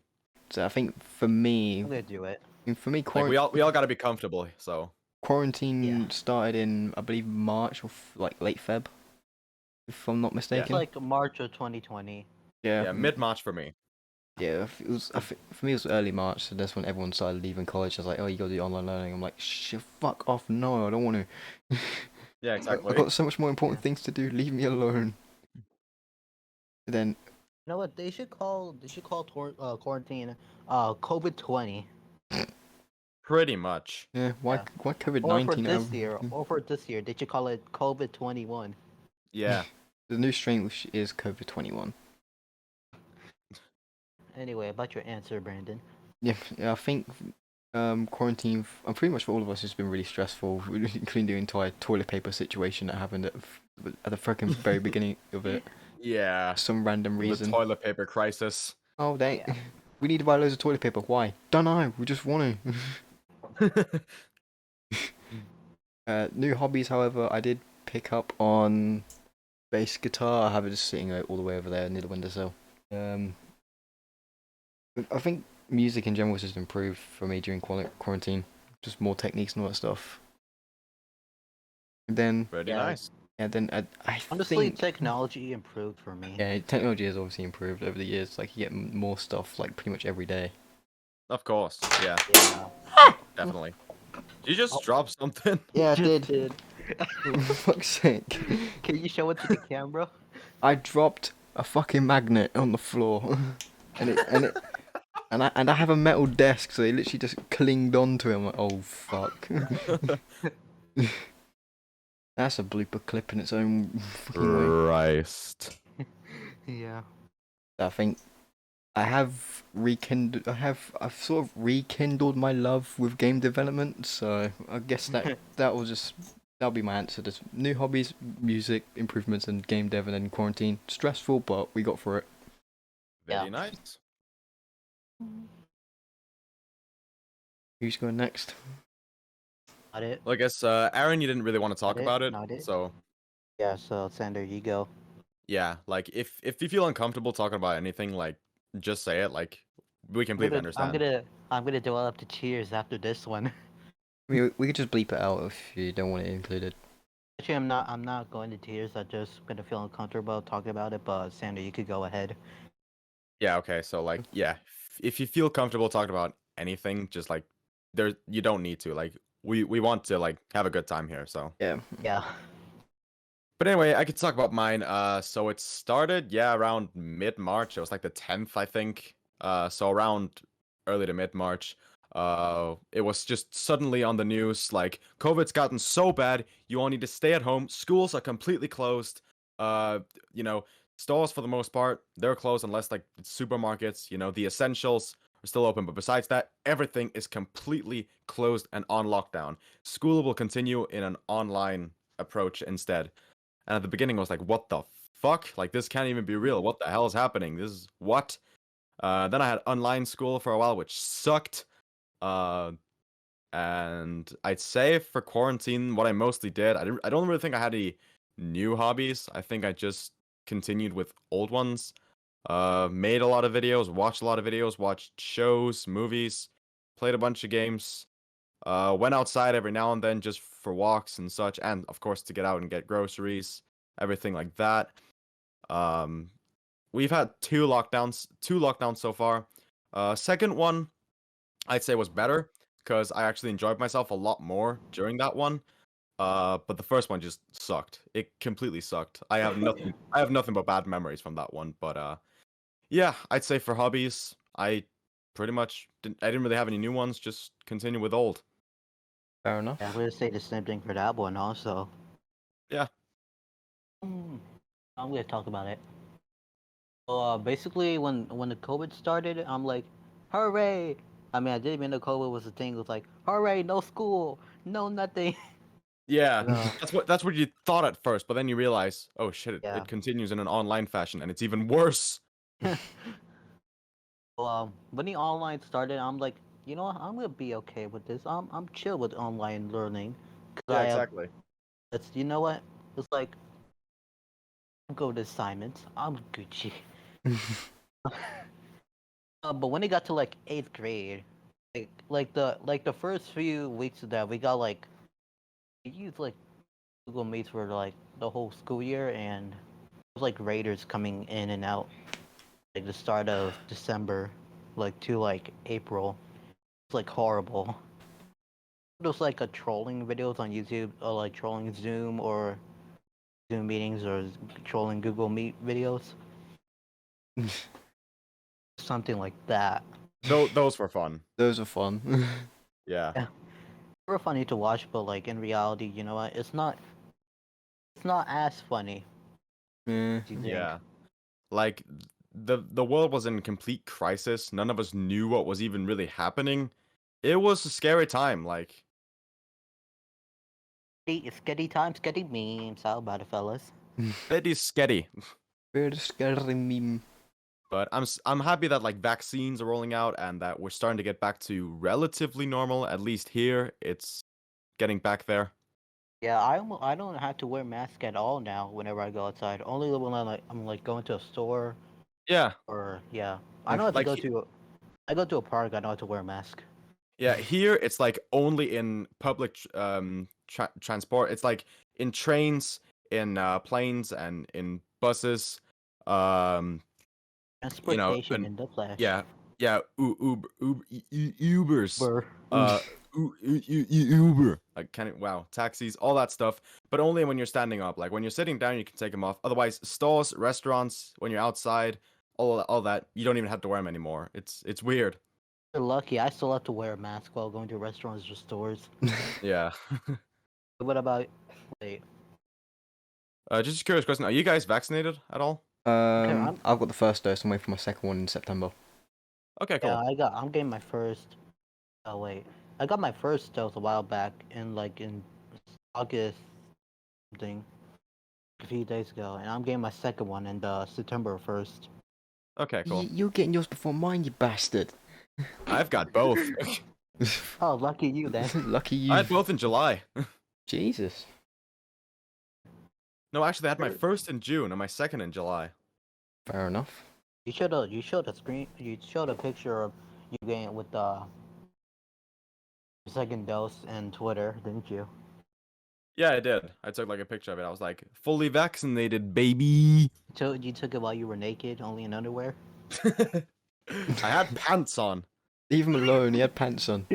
[SPEAKER 1] So I think for me,
[SPEAKER 2] I'm gonna do it.
[SPEAKER 3] Like we all gotta be comfortable. So
[SPEAKER 1] quarantine started in, I believe, March or like late Feb, if I'm not
[SPEAKER 2] It's
[SPEAKER 1] mistaken.
[SPEAKER 2] like March of 2020.
[SPEAKER 3] yeah, mid-March for me.
[SPEAKER 1] Yeah, it was. For me, it was early March, so that's when everyone started leaving college. I was like, "Oh, you gotta do online learning." I'm like, "Shit, fuck off! No, I don't want to."
[SPEAKER 3] Yeah,
[SPEAKER 1] I've
[SPEAKER 3] exactly.
[SPEAKER 1] got so much more important things to do. Leave me alone. Then,
[SPEAKER 2] You know what? They should call quarantine COVID-20.
[SPEAKER 3] Pretty much.
[SPEAKER 1] yeah, why
[SPEAKER 2] Yeah.
[SPEAKER 1] why COVID
[SPEAKER 2] Or for
[SPEAKER 1] 19?
[SPEAKER 2] this year, they should call it COVID-21.
[SPEAKER 3] Yeah.
[SPEAKER 1] The new strain which is COVID 21.
[SPEAKER 2] Anyway, about your answer, Brandon.
[SPEAKER 1] Yeah, I think quarantine. Pretty much for all of us, has been really stressful, including the entire toilet paper situation that happened at the freaking very beginning of it.
[SPEAKER 3] Yeah.
[SPEAKER 1] For some random
[SPEAKER 3] The
[SPEAKER 1] reason.
[SPEAKER 3] toilet paper crisis.
[SPEAKER 1] Oh, we need to buy loads of toilet paper. Why? Don't know. We just want to. New hobbies, however, I did pick up on bass guitar. I have it just sitting all the way over there near the windowsill. I think music in general has just improved for me during quarantine. Just more techniques and all that stuff. And then,
[SPEAKER 3] Pretty
[SPEAKER 2] Yeah.
[SPEAKER 3] nice.
[SPEAKER 1] and then I
[SPEAKER 2] Honestly,
[SPEAKER 1] think,
[SPEAKER 2] technology improved for me.
[SPEAKER 1] yeah, technology has obviously improved over the years. Like you get more stuff like pretty much every day.
[SPEAKER 3] Of course. Yeah,
[SPEAKER 2] Yeah.
[SPEAKER 3] definitely. Did you just drop something?
[SPEAKER 1] Yeah, I
[SPEAKER 2] Just
[SPEAKER 1] did. For fuck's sake.
[SPEAKER 2] Can you show it to the camera?
[SPEAKER 1] I dropped a fucking magnet on the floor, and I have a metal desk, so it literally just clinged onto it. I'm like, oh fuck. That's a blooper clip in its own fucking way.
[SPEAKER 3] Christ.
[SPEAKER 2] Yeah.
[SPEAKER 1] I think I've sort of rekindled my love with game development, so I guess that'll be my answer. Just new hobbies, music, improvements, and game dev, and then quarantine. Stressful, but we got through it.
[SPEAKER 3] Very
[SPEAKER 2] Yeah.
[SPEAKER 3] nice.
[SPEAKER 1] Who's going next?
[SPEAKER 2] Not it.
[SPEAKER 3] Well, I guess Aaron, you didn't really want to talk
[SPEAKER 2] Not it,
[SPEAKER 3] about it,
[SPEAKER 2] not it.
[SPEAKER 3] so
[SPEAKER 2] Yeah. So Sander, you go.
[SPEAKER 3] yeah. Like if you feel uncomfortable talking about anything, like just say it. Like we completely understand.
[SPEAKER 2] I'm gonna develop the cheers after this one.
[SPEAKER 1] I mean, we could just bleep it out if you don't want it included.
[SPEAKER 2] Actually, I'm not going to tears. I'm just gonna feel uncomfortable talking about it. But Sander, you could go ahead.
[SPEAKER 3] Yeah. Okay. So like, yeah, if you feel comfortable talking about anything, just like you don't need to. Like we want to like have a good time here. So
[SPEAKER 1] Yeah.
[SPEAKER 2] Yeah.
[SPEAKER 3] but anyway, I could talk about mine. So it started, yeah, around mid-March. It was like the 10th, I think. So around early to mid-March. It was just suddenly on the news, like, COVID's gotten so bad, you all need to stay at home. Schools are completely closed. You know, stores for the most part, they're closed unless like supermarkets, you know, the essentials are still open. But besides that, everything is completely closed and on lockdown. School will continue in an online approach instead. And at the beginning, I was like, what the fuck? Like, this can't even be real. What the hell is happening? This is what? Then I had online school for a while, which sucked. And I'd say for quarantine, what I mostly did, I don't really think I had any new hobbies. I think I just continued with old ones. Made a lot of videos, watched a lot of videos, watched shows, movies, played a bunch of games. Went outside every now and then just for walks and such, and of course to get out and get groceries, everything like that. We've had two lockdowns so far. Second one, I'd say was better because I actually enjoyed myself a lot more during that one. But the first one just sucked. It completely sucked. I have nothing. I have nothing but bad memories from that one. But yeah, I'd say for hobbies, I pretty much I didn't really have any new ones. Just continue with old.
[SPEAKER 1] Fair enough.
[SPEAKER 2] Yeah, I'm gonna say the same thing for that one also.
[SPEAKER 3] Yeah.
[SPEAKER 2] I'm gonna talk about it. So, basically, when the COVID started, I'm like, hooray! I mean, I didn't even know COVID was a thing. It was like, hooray, no school, no nothing.
[SPEAKER 3] Yeah,
[SPEAKER 2] No.
[SPEAKER 3] that's what you thought at first, but then you realize, oh shit,
[SPEAKER 2] Yeah.
[SPEAKER 3] it continues in an online fashion, and it's even worse.
[SPEAKER 2] Well, when the online started, I'm like, you know what? I'm gonna be okay with this. I'm chill with online learning. 'Cause
[SPEAKER 3] Yeah,
[SPEAKER 2] I have,
[SPEAKER 3] exactly.
[SPEAKER 2] it's you know what? It's like, go to assignments. I'm Gucci. But when it got to like 8th grade, like the first few weeks of that, we got like we used like Google Meets for like the whole school year, and it was like raiders coming in and out, like the start of December, like to like April. It's like horrible. Those like a trolling videos on YouTube, or like trolling Zoom or Zoom meetings, or trolling Google Meet videos, something like that.
[SPEAKER 3] Those were fun.
[SPEAKER 1] Those are fun.
[SPEAKER 3] Yeah.
[SPEAKER 2] Yeah. They were funny to watch, but like in reality, you know what? It's not as funny
[SPEAKER 1] Yeah.
[SPEAKER 2] as you think.
[SPEAKER 3] Yeah. Like the world was in complete crisis. None of us knew what was even really happening. It was a scary time. Like,
[SPEAKER 2] It's sketty time, sketty memes. How about it, fellas?
[SPEAKER 3] it is scary.
[SPEAKER 1] Very scary meme.
[SPEAKER 3] But I'm happy that like vaccines are rolling out and that we're starting to get back to relatively normal. At least here, it's getting back there.
[SPEAKER 2] Yeah, I don't have to wear mask at all now whenever I go outside. Only when I'm like going to a store,
[SPEAKER 3] Yeah.
[SPEAKER 2] or yeah. I don't have to
[SPEAKER 3] Like
[SPEAKER 2] go to I go to a park. I don't have to wear a mask.
[SPEAKER 3] yeah, here it's like only in public transport. It's like in trains, in planes, and in buses. Um,
[SPEAKER 2] Transportation
[SPEAKER 3] and
[SPEAKER 2] in the flesh.
[SPEAKER 3] yeah, yeah, Ubers.
[SPEAKER 2] Brr.
[SPEAKER 3] Uber. Like wow, taxis, all that stuff. But only when you're standing up. Like when you're sitting down, you can take them off. Otherwise, stores, restaurants, when you're outside, all that, you don't even have to wear them anymore. It's weird.
[SPEAKER 2] You're lucky. I still have to wear a mask while going to restaurants or stores.
[SPEAKER 3] Yeah.
[SPEAKER 2] What about wait?
[SPEAKER 3] Just a curious question. Are you guys vaccinated at all?
[SPEAKER 2] I'm
[SPEAKER 1] I've got the first dose. I'm waiting for my second one in September.
[SPEAKER 3] Okay,
[SPEAKER 2] yeah.
[SPEAKER 3] cool.
[SPEAKER 2] I'm getting my first. Oh wait, I got my first dose a while back in August something, a few days ago, and I'm getting my second one in September 1st.
[SPEAKER 3] Okay, cool.
[SPEAKER 1] You're getting yours before mine, you bastard.
[SPEAKER 3] I've got both.
[SPEAKER 2] Oh, lucky you then.
[SPEAKER 1] Lucky you.
[SPEAKER 3] I had both in July.
[SPEAKER 1] Jesus.
[SPEAKER 3] No, actually, I had my first in June and my second in July.
[SPEAKER 1] Fair enough.
[SPEAKER 2] You showed a screen. You showed a picture of you getting with the second dose in Twitter, didn't you?
[SPEAKER 3] Yeah, I did. I took like a picture of it. I was like, fully vaccinated, baby.
[SPEAKER 2] So you took it while you were naked, only in underwear.
[SPEAKER 3] I had pants on.
[SPEAKER 1] Leave him alone. He had pants on.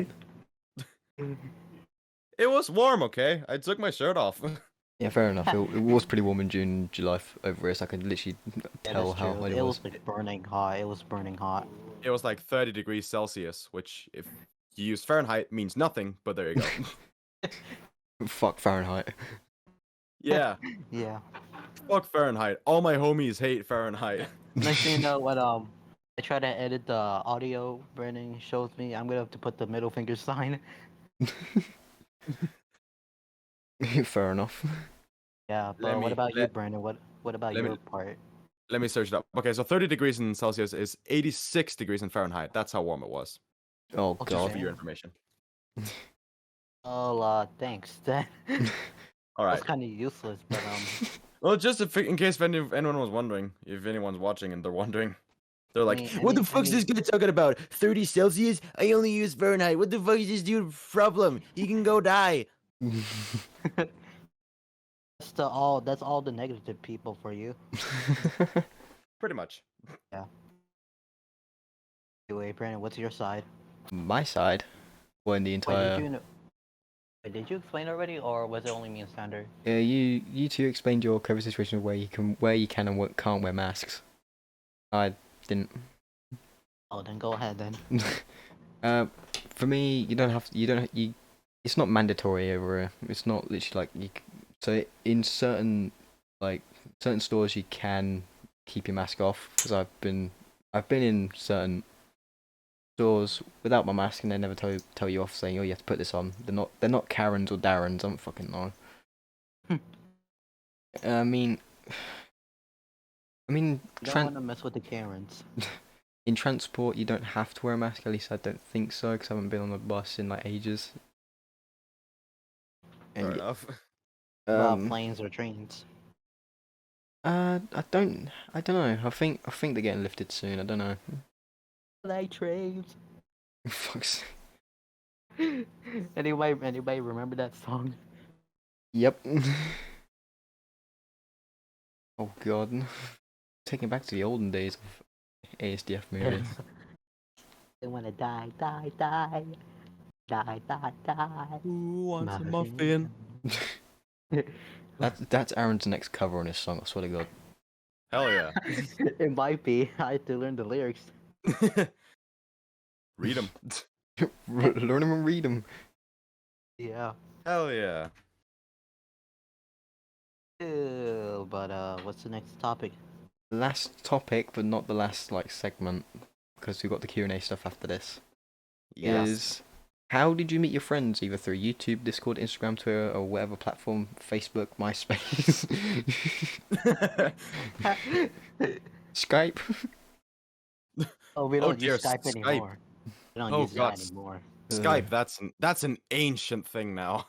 [SPEAKER 3] It was warm, okay? I took my shirt off.
[SPEAKER 1] Yeah, fair enough. It was pretty warm in June and July over here, so I could literally tell
[SPEAKER 2] that's
[SPEAKER 1] how
[SPEAKER 2] true.
[SPEAKER 1] hot
[SPEAKER 2] It
[SPEAKER 1] it
[SPEAKER 2] was
[SPEAKER 1] was.
[SPEAKER 2] like burning hot. It was burning hot.
[SPEAKER 3] It was like 30 degrees Celsius, which if you use Fahrenheit means nothing, but there you go.
[SPEAKER 1] Fuck Fahrenheit.
[SPEAKER 3] Yeah,
[SPEAKER 2] Yeah.
[SPEAKER 3] fuck Fahrenheit. All my homies hate Fahrenheit.
[SPEAKER 2] Next thing you know, when I try to edit the audio, Brandon shows me I'm gonna have to put the middle finger sign.
[SPEAKER 1] Fair enough.
[SPEAKER 2] Yeah, but what about you, Brandon? What about your part?
[SPEAKER 3] Let me search it up. Okay, so 30 degrees in Celsius is 86 degrees in Fahrenheit. That's how warm it was.
[SPEAKER 1] Oh
[SPEAKER 2] Okay.
[SPEAKER 3] Just
[SPEAKER 1] god.
[SPEAKER 3] for your information.
[SPEAKER 2] Oh, thanks. That
[SPEAKER 3] All right.
[SPEAKER 2] was kind of useless, but
[SPEAKER 3] Well, just in case anyone was wondering, if anyone's watching and they're wondering, they're like,
[SPEAKER 2] mean- I
[SPEAKER 3] "What the
[SPEAKER 2] mean-
[SPEAKER 3] fuck's this guy talking about? 30 Celsius? I only use Fahrenheit. What the fuck is this dude's problem? He can go die."
[SPEAKER 2] that's all the negative people for you.
[SPEAKER 3] Pretty much.
[SPEAKER 2] Wait, Brandon, what's your side?
[SPEAKER 1] My side, well, in the
[SPEAKER 2] Wait,
[SPEAKER 1] entire.
[SPEAKER 2] did you explain already, or was it only me and Sander?
[SPEAKER 1] Yeah, you two explained your COVID situation where you can and can't wear masks. I didn't.
[SPEAKER 2] Oh, then go ahead then.
[SPEAKER 1] For me, you don't have you. It's not mandatory over here. It's not literally like you. So in certain stores, you can keep your mask off because I've been in certain stores without my mask and they never tell you off saying, oh, you have to put this on. They're not Karens or Darrens. I don't fucking know. I mean,
[SPEAKER 2] You don't want to mess with the Karens.
[SPEAKER 1] in transport, you don't have to wear a mask. At least I don't think so, because I haven't been on a bus in like ages.
[SPEAKER 3] Fair enough.
[SPEAKER 2] About planes or trains.
[SPEAKER 1] I don't know. I think they're getting lifted soon. I don't know.
[SPEAKER 2] Like trains.
[SPEAKER 1] Fuck's.
[SPEAKER 2] Anybody remember that song?
[SPEAKER 1] Yep. Oh god. Taking back to the olden days of ASDF movies.
[SPEAKER 2] They wanna die.
[SPEAKER 3] Who wants a muffin?
[SPEAKER 1] That's Aaron's next cover on his song. I swear to God.
[SPEAKER 3] Hell yeah.
[SPEAKER 2] It might be. I had to learn the lyrics.
[SPEAKER 3] Read them.
[SPEAKER 1] Learn them and read them.
[SPEAKER 2] Yeah.
[SPEAKER 3] Hell yeah.
[SPEAKER 2] Ew, but what's the next topic?
[SPEAKER 1] Last topic, but not the last segment, because we've got the Q&A stuff after this.
[SPEAKER 3] Yes.
[SPEAKER 1] Is how did you meet your friends, either through YouTube, Discord, Instagram, Twitter, or whatever platform, Facebook, MySpace, Skype?
[SPEAKER 2] Oh, we don't
[SPEAKER 3] dear,
[SPEAKER 2] use Skype
[SPEAKER 3] Skype.
[SPEAKER 2] anymore. We don't use
[SPEAKER 3] God.
[SPEAKER 2] that anymore.
[SPEAKER 3] Skype, that's an ancient thing now.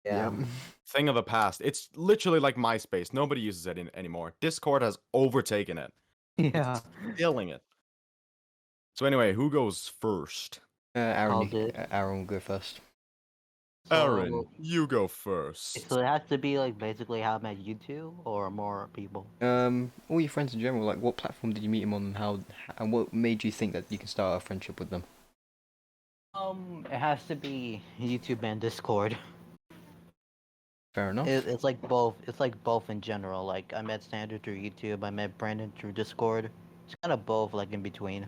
[SPEAKER 2] Yeah.
[SPEAKER 3] Thing of the past. It's literally like MySpace. Nobody uses it anymore. Discord has overtaken it.
[SPEAKER 2] Yeah.
[SPEAKER 3] It's stealing it. So anyway, who goes first?
[SPEAKER 1] Aaron,
[SPEAKER 2] do it.
[SPEAKER 1] Aaron will go first.
[SPEAKER 3] Aaron, you go first.
[SPEAKER 2] So it has to be basically how I met you two, or more people.
[SPEAKER 1] All your friends in general. Like, what platform did you meet them on, and what made you think that you can start a friendship with them?
[SPEAKER 2] It has to be YouTube and Discord.
[SPEAKER 1] Fair enough.
[SPEAKER 2] It's like both. It's like both in general. Like I met Standard through YouTube. I met Brandon through Discord. It's kind of both, in between.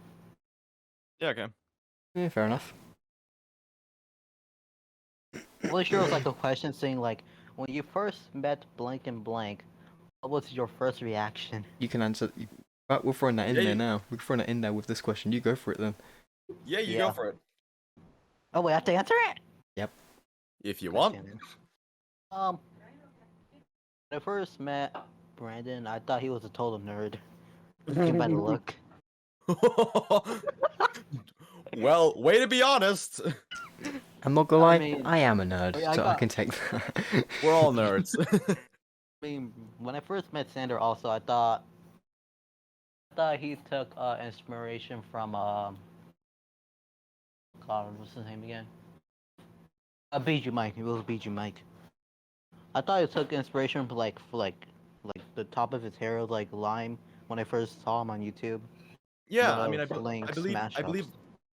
[SPEAKER 3] Yeah, okay.
[SPEAKER 1] Yeah, fair enough.
[SPEAKER 2] Well, sure, it was a question saying when you first met blank and blank, what was your first reaction?
[SPEAKER 1] You can answer. But we're throwing that in there now. We're throwing that in there with this question. You go for it then.
[SPEAKER 3] Yeah, you go for it.
[SPEAKER 2] Oh, we have to answer it.
[SPEAKER 1] Yep.
[SPEAKER 3] If you want.
[SPEAKER 2] When I first met Brandon, I thought he was a total nerd. By the look.
[SPEAKER 3] Well, way to be honest.
[SPEAKER 1] I'm not gonna lie,
[SPEAKER 2] mean,
[SPEAKER 1] I am a nerd, I can take that.
[SPEAKER 3] We're all nerds.
[SPEAKER 2] I mean, when I first met Sander, also I thought he took inspiration from God, what's his name again? B.B.B. Mike. It was B.B.B. Mike. I thought he took inspiration from the top of his hair was lime when I first saw him on YouTube.
[SPEAKER 3] Yeah, I mean, I believe.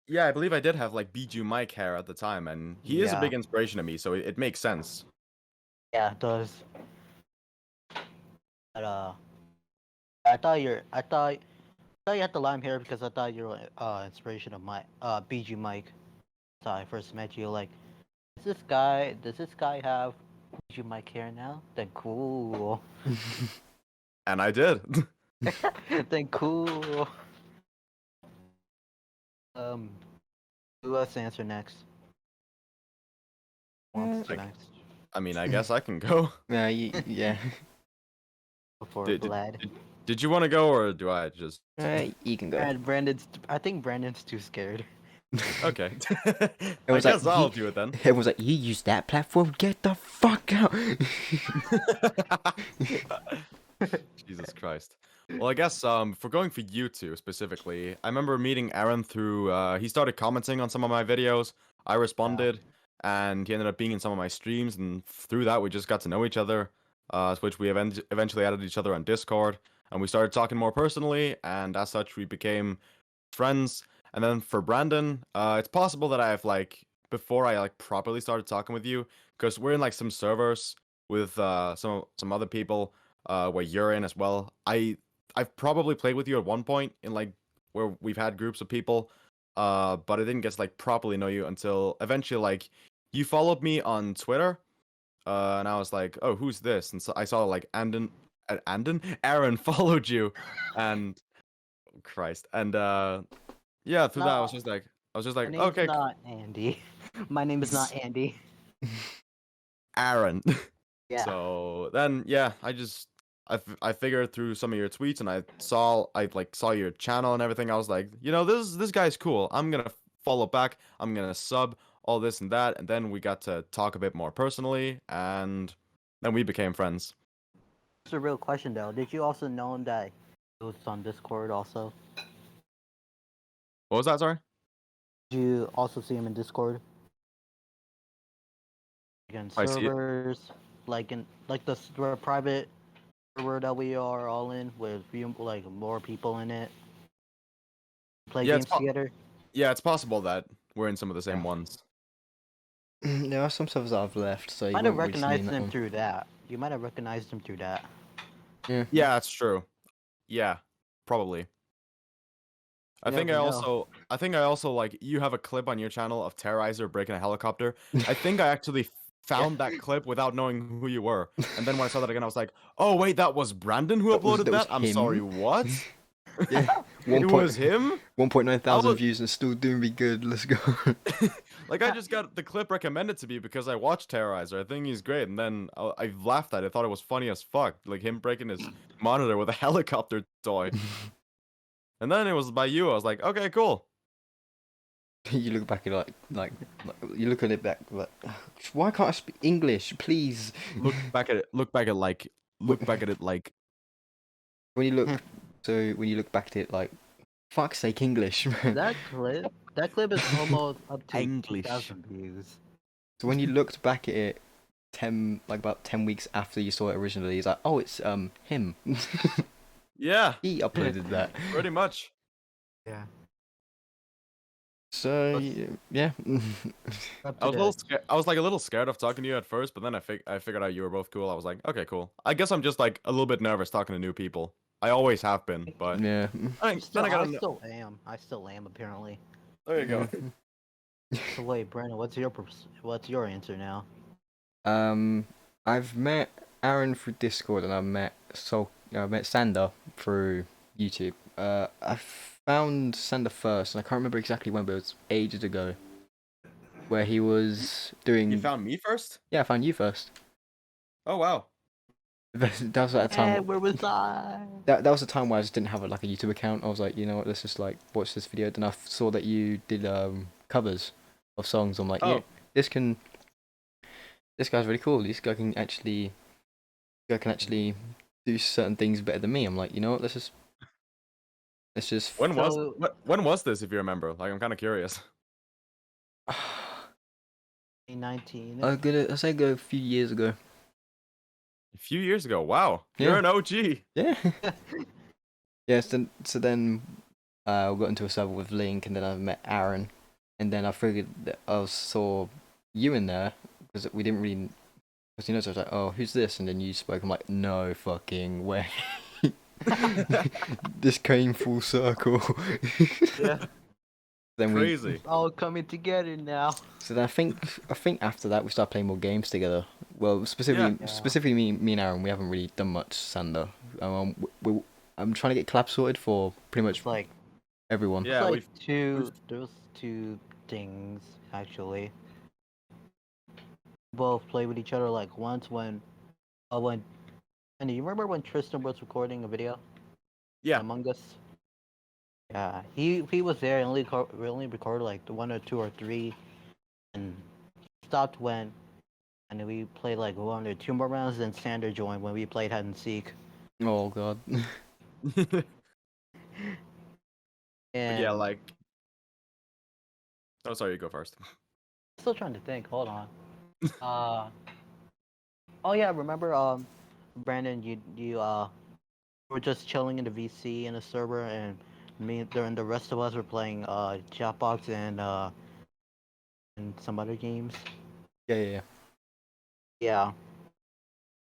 [SPEAKER 3] Yeah, I believe I did have B.B.B. Mike hair at the time, and he is a big inspiration to me, so it makes sense.
[SPEAKER 2] Yeah, it does. But I thought you had the lime hair because I thought you were inspiration of my B.B.B. Mike. So I first met you. Does this guy have B.B.B. Mike hair now? Then cool.
[SPEAKER 3] And I did.
[SPEAKER 2] Then cool. Who wants to answer next? Next?
[SPEAKER 3] I mean, I guess I can go.
[SPEAKER 1] Yeah.
[SPEAKER 2] Before Vlad.
[SPEAKER 3] Did you want to go, or do I just?
[SPEAKER 1] You can go.
[SPEAKER 2] I think Brandon's too scared.
[SPEAKER 3] Okay.
[SPEAKER 1] I
[SPEAKER 3] guess I'll do it then.
[SPEAKER 1] It was you use that platform? Get the fuck out!
[SPEAKER 3] Jesus Christ. Well, I guess for going for you two specifically, I remember meeting Aaron through. He started commenting on some of my videos. I responded, and he ended up being in some of my streams, and through that we just got to know each other. Which we eventually added each other on Discord, and we started talking more personally, and as such we became friends. And then for Brandon, it's possible that I have like before I like properly started talking with you, because we're in like some servers with some other people where you're in as well. I've probably played with you at one point in like where we've had groups of people, but I didn't get to like properly know you until eventually like you followed me on Twitter, and I was like, oh, who's this? And so I saw like Aaron followed you, and Christ, and yeah, through that
[SPEAKER 2] No,
[SPEAKER 3] I was just
[SPEAKER 2] my
[SPEAKER 3] like,
[SPEAKER 2] name's
[SPEAKER 3] okay,
[SPEAKER 2] not Andy. My name is not Andy.
[SPEAKER 3] Aaron.
[SPEAKER 2] Yeah.
[SPEAKER 3] So then, yeah, I figured through some of your tweets, and I like saw your channel and everything. I was like, this guy's cool. I'm gonna follow back. I'm gonna sub all this and that, and then we got to talk a bit more personally, and then we became friends.
[SPEAKER 2] It's a real question though. Did you also know that it was on Discord also?
[SPEAKER 3] What was that? Sorry.
[SPEAKER 2] Did you also see him in Discord? Again,
[SPEAKER 3] I see it.
[SPEAKER 2] servers, like in like the private server that we are all in with like more people in it. Play
[SPEAKER 3] Yeah,
[SPEAKER 2] games together.
[SPEAKER 3] yeah, it's possible that we're in some of the same
[SPEAKER 2] Yeah.
[SPEAKER 3] ones.
[SPEAKER 1] There are some servers that I've left, so you
[SPEAKER 2] Might have
[SPEAKER 1] won't really see me in
[SPEAKER 2] recognized
[SPEAKER 1] that
[SPEAKER 2] him
[SPEAKER 1] one.
[SPEAKER 2] through that. You might have recognized him through that.
[SPEAKER 1] Yeah.
[SPEAKER 3] Yeah, that's true. Yeah, probably. I
[SPEAKER 2] You
[SPEAKER 3] think
[SPEAKER 2] never know.
[SPEAKER 3] I think I also like you have a clip on your channel of Terrorizer breaking a helicopter. I think I actually found that clip without knowing who you were. And then when I saw that again, I was like, "Oh wait, that was Brandon who uploaded
[SPEAKER 1] that was
[SPEAKER 3] that? I'm sorry,
[SPEAKER 1] him.
[SPEAKER 3] what?
[SPEAKER 1] Yeah.
[SPEAKER 3] It was him?
[SPEAKER 1] 1.9
[SPEAKER 3] I
[SPEAKER 1] thousand
[SPEAKER 3] was
[SPEAKER 1] views and still doing me good. Let's go.
[SPEAKER 3] like I just got the clip recommended to me because I watched Terrorizer. I think he's great, and then I laughed at it. I thought it was funny as fuck, like him breaking his monitor with a helicopter toy. And then it was by you. I was like, "Okay, cool."
[SPEAKER 1] You look back at like you look at it back like, why can't I speak English, please?
[SPEAKER 3] Look back at it. Look back at like. Look back at it like.
[SPEAKER 1] When you look back at it like, fuck's sake, English, man.
[SPEAKER 2] That clip is almost up to
[SPEAKER 3] English.
[SPEAKER 2] 2,000 views.
[SPEAKER 1] So when you looked back at it about 10 weeks after you saw it originally, it's like, oh, it's him.
[SPEAKER 3] Yeah,
[SPEAKER 1] He uploaded that.
[SPEAKER 3] pretty much.
[SPEAKER 2] Yeah.
[SPEAKER 1] So yeah.
[SPEAKER 2] Up
[SPEAKER 3] I
[SPEAKER 2] to
[SPEAKER 3] was a little
[SPEAKER 2] the
[SPEAKER 3] scared. I was like a little scared of talking to you at first, but then I figured out you were both cool. I was like, okay, cool. I guess I'm just like a little bit nervous talking to new people. I always have been, but
[SPEAKER 1] Yeah.
[SPEAKER 2] I
[SPEAKER 3] then I got
[SPEAKER 2] still am. I still am apparently.
[SPEAKER 3] There you go.
[SPEAKER 2] So wait, Brandon, what's your answer now?
[SPEAKER 1] I've met Aaron through Discord, and I've met Sander through YouTube. I found Sander first, and I can't remember exactly when, but it was ages ago. Where he was doing.
[SPEAKER 3] You found me first?
[SPEAKER 1] Yeah, I found you first.
[SPEAKER 3] Oh wow.
[SPEAKER 1] That was at a time.
[SPEAKER 2] Where was I?
[SPEAKER 1] That was a time where I just didn't have like a YouTube account. I was like, you know what, let's just like watch this video. Then I saw that you did covers of songs. I'm like, yeah,
[SPEAKER 3] Oh.
[SPEAKER 1] this guy's really cool. This guy can actually do certain things better than me. I'm like, you know what, let's just.
[SPEAKER 3] When was this, if you remember? Like, I'm kind of curious.
[SPEAKER 2] 2019.
[SPEAKER 1] I say go a few years ago.
[SPEAKER 3] A few years ago. Wow.
[SPEAKER 1] Yeah.
[SPEAKER 3] You're an OG.
[SPEAKER 1] Yeah. Yes. So then we got into a server with Link, and then I met Aaron, and then I figured that I saw you in there because we didn't really. Because so I was like, oh, who's this? And then you spoke. I'm like, no fucking way. This came full circle.
[SPEAKER 2] Yeah.
[SPEAKER 1] Then
[SPEAKER 3] Crazy.
[SPEAKER 2] It's all coming together now.
[SPEAKER 1] So then I think after that we started playing more games together. Well, specifically me and Aaron, we haven't really done much Sander. I'm trying to get collab sorted for pretty much
[SPEAKER 2] It's like
[SPEAKER 1] everyone.
[SPEAKER 3] Yeah,
[SPEAKER 2] like there's two things actually. Both play with each other like once when and you remember when Tristan was recording a video?
[SPEAKER 3] Yeah.
[SPEAKER 2] Among Us? Yeah, he was there and we only recorded like the 1 or 2 or 3 and stopped when and then we played like 1 or 2 more rounds and Sander joined when we played hide and seek.
[SPEAKER 1] Oh god.
[SPEAKER 2] And
[SPEAKER 3] Yeah, like. Oh, sorry. You go first.
[SPEAKER 2] still trying to think, hold on. Oh yeah, remember Brandon, you were just chilling in the VC in a server and during the rest of us were playing Jackbox and some other games.
[SPEAKER 1] Yeah.
[SPEAKER 2] Yeah,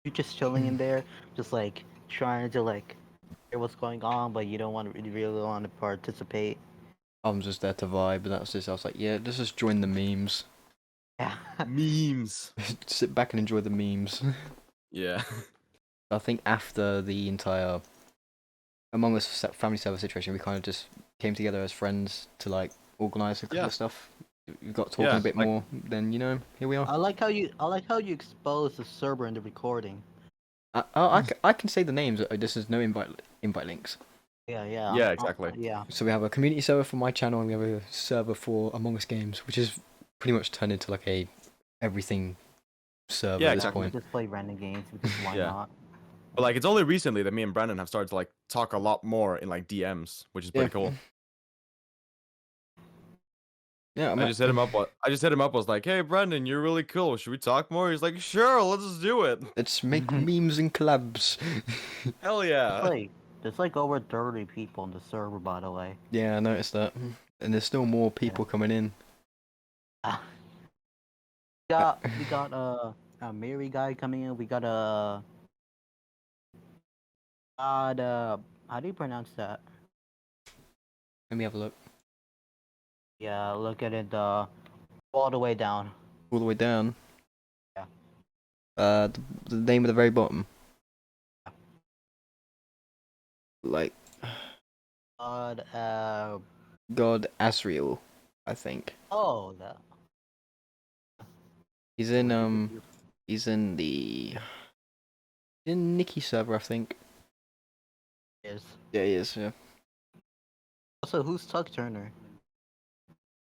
[SPEAKER 2] you're just chilling in there, just like trying to like hear what's going on, but you don't want to really want to participate.
[SPEAKER 1] I'm just there to vibe, and that's just. I was like, yeah, let's just join the memes.
[SPEAKER 2] Yeah.
[SPEAKER 3] Memes.
[SPEAKER 1] Sit back and enjoy the memes.
[SPEAKER 3] Yeah.
[SPEAKER 1] I think after the entire Among Us family server situation, we kind of just came together as friends to like organize a couple
[SPEAKER 3] Yeah.
[SPEAKER 1] of stuff. We got talking
[SPEAKER 3] Yeah,
[SPEAKER 1] a bit
[SPEAKER 3] like-
[SPEAKER 1] more. Then here we are.
[SPEAKER 2] I like how you expose the server in the recording.
[SPEAKER 1] I can say the names. This is no invite links.
[SPEAKER 2] Yeah.
[SPEAKER 3] Yeah, exactly.
[SPEAKER 2] Yeah.
[SPEAKER 1] So we have a community server for my channel, and we have a server for Among Us games, which is pretty much turned into like a everything server
[SPEAKER 3] Yeah,
[SPEAKER 1] at this
[SPEAKER 3] exactly.
[SPEAKER 1] point.
[SPEAKER 2] Just play random games because why
[SPEAKER 3] Yeah.
[SPEAKER 2] not?
[SPEAKER 3] But like, it's only recently that me and Brandon have started to like talk a lot more in like DMs, which is pretty cool.
[SPEAKER 1] Yeah,
[SPEAKER 3] I just hit him up. Was like, "Hey, Brandon, you're really cool. Should we talk more?" He's like, "Sure, let's do it."
[SPEAKER 1] Let's make memes and collabs.
[SPEAKER 3] Hell yeah.
[SPEAKER 2] There's like over 30 people on the server, by the way.
[SPEAKER 1] Yeah, I noticed that. And there's still more people coming in.
[SPEAKER 2] We got a Mary guy coming in. We got how do you pronounce that?
[SPEAKER 1] Let me have a look.
[SPEAKER 2] Yeah, look at it all the way down.
[SPEAKER 1] All the way down.
[SPEAKER 2] Yeah.
[SPEAKER 1] The name at the very bottom. Like
[SPEAKER 2] God
[SPEAKER 1] Asriel, I think.
[SPEAKER 2] oh that
[SPEAKER 1] He's in the Nikki server, I think.
[SPEAKER 2] is.
[SPEAKER 1] Yeah, he is. Yeah.
[SPEAKER 2] Also, who's Tuck Turner?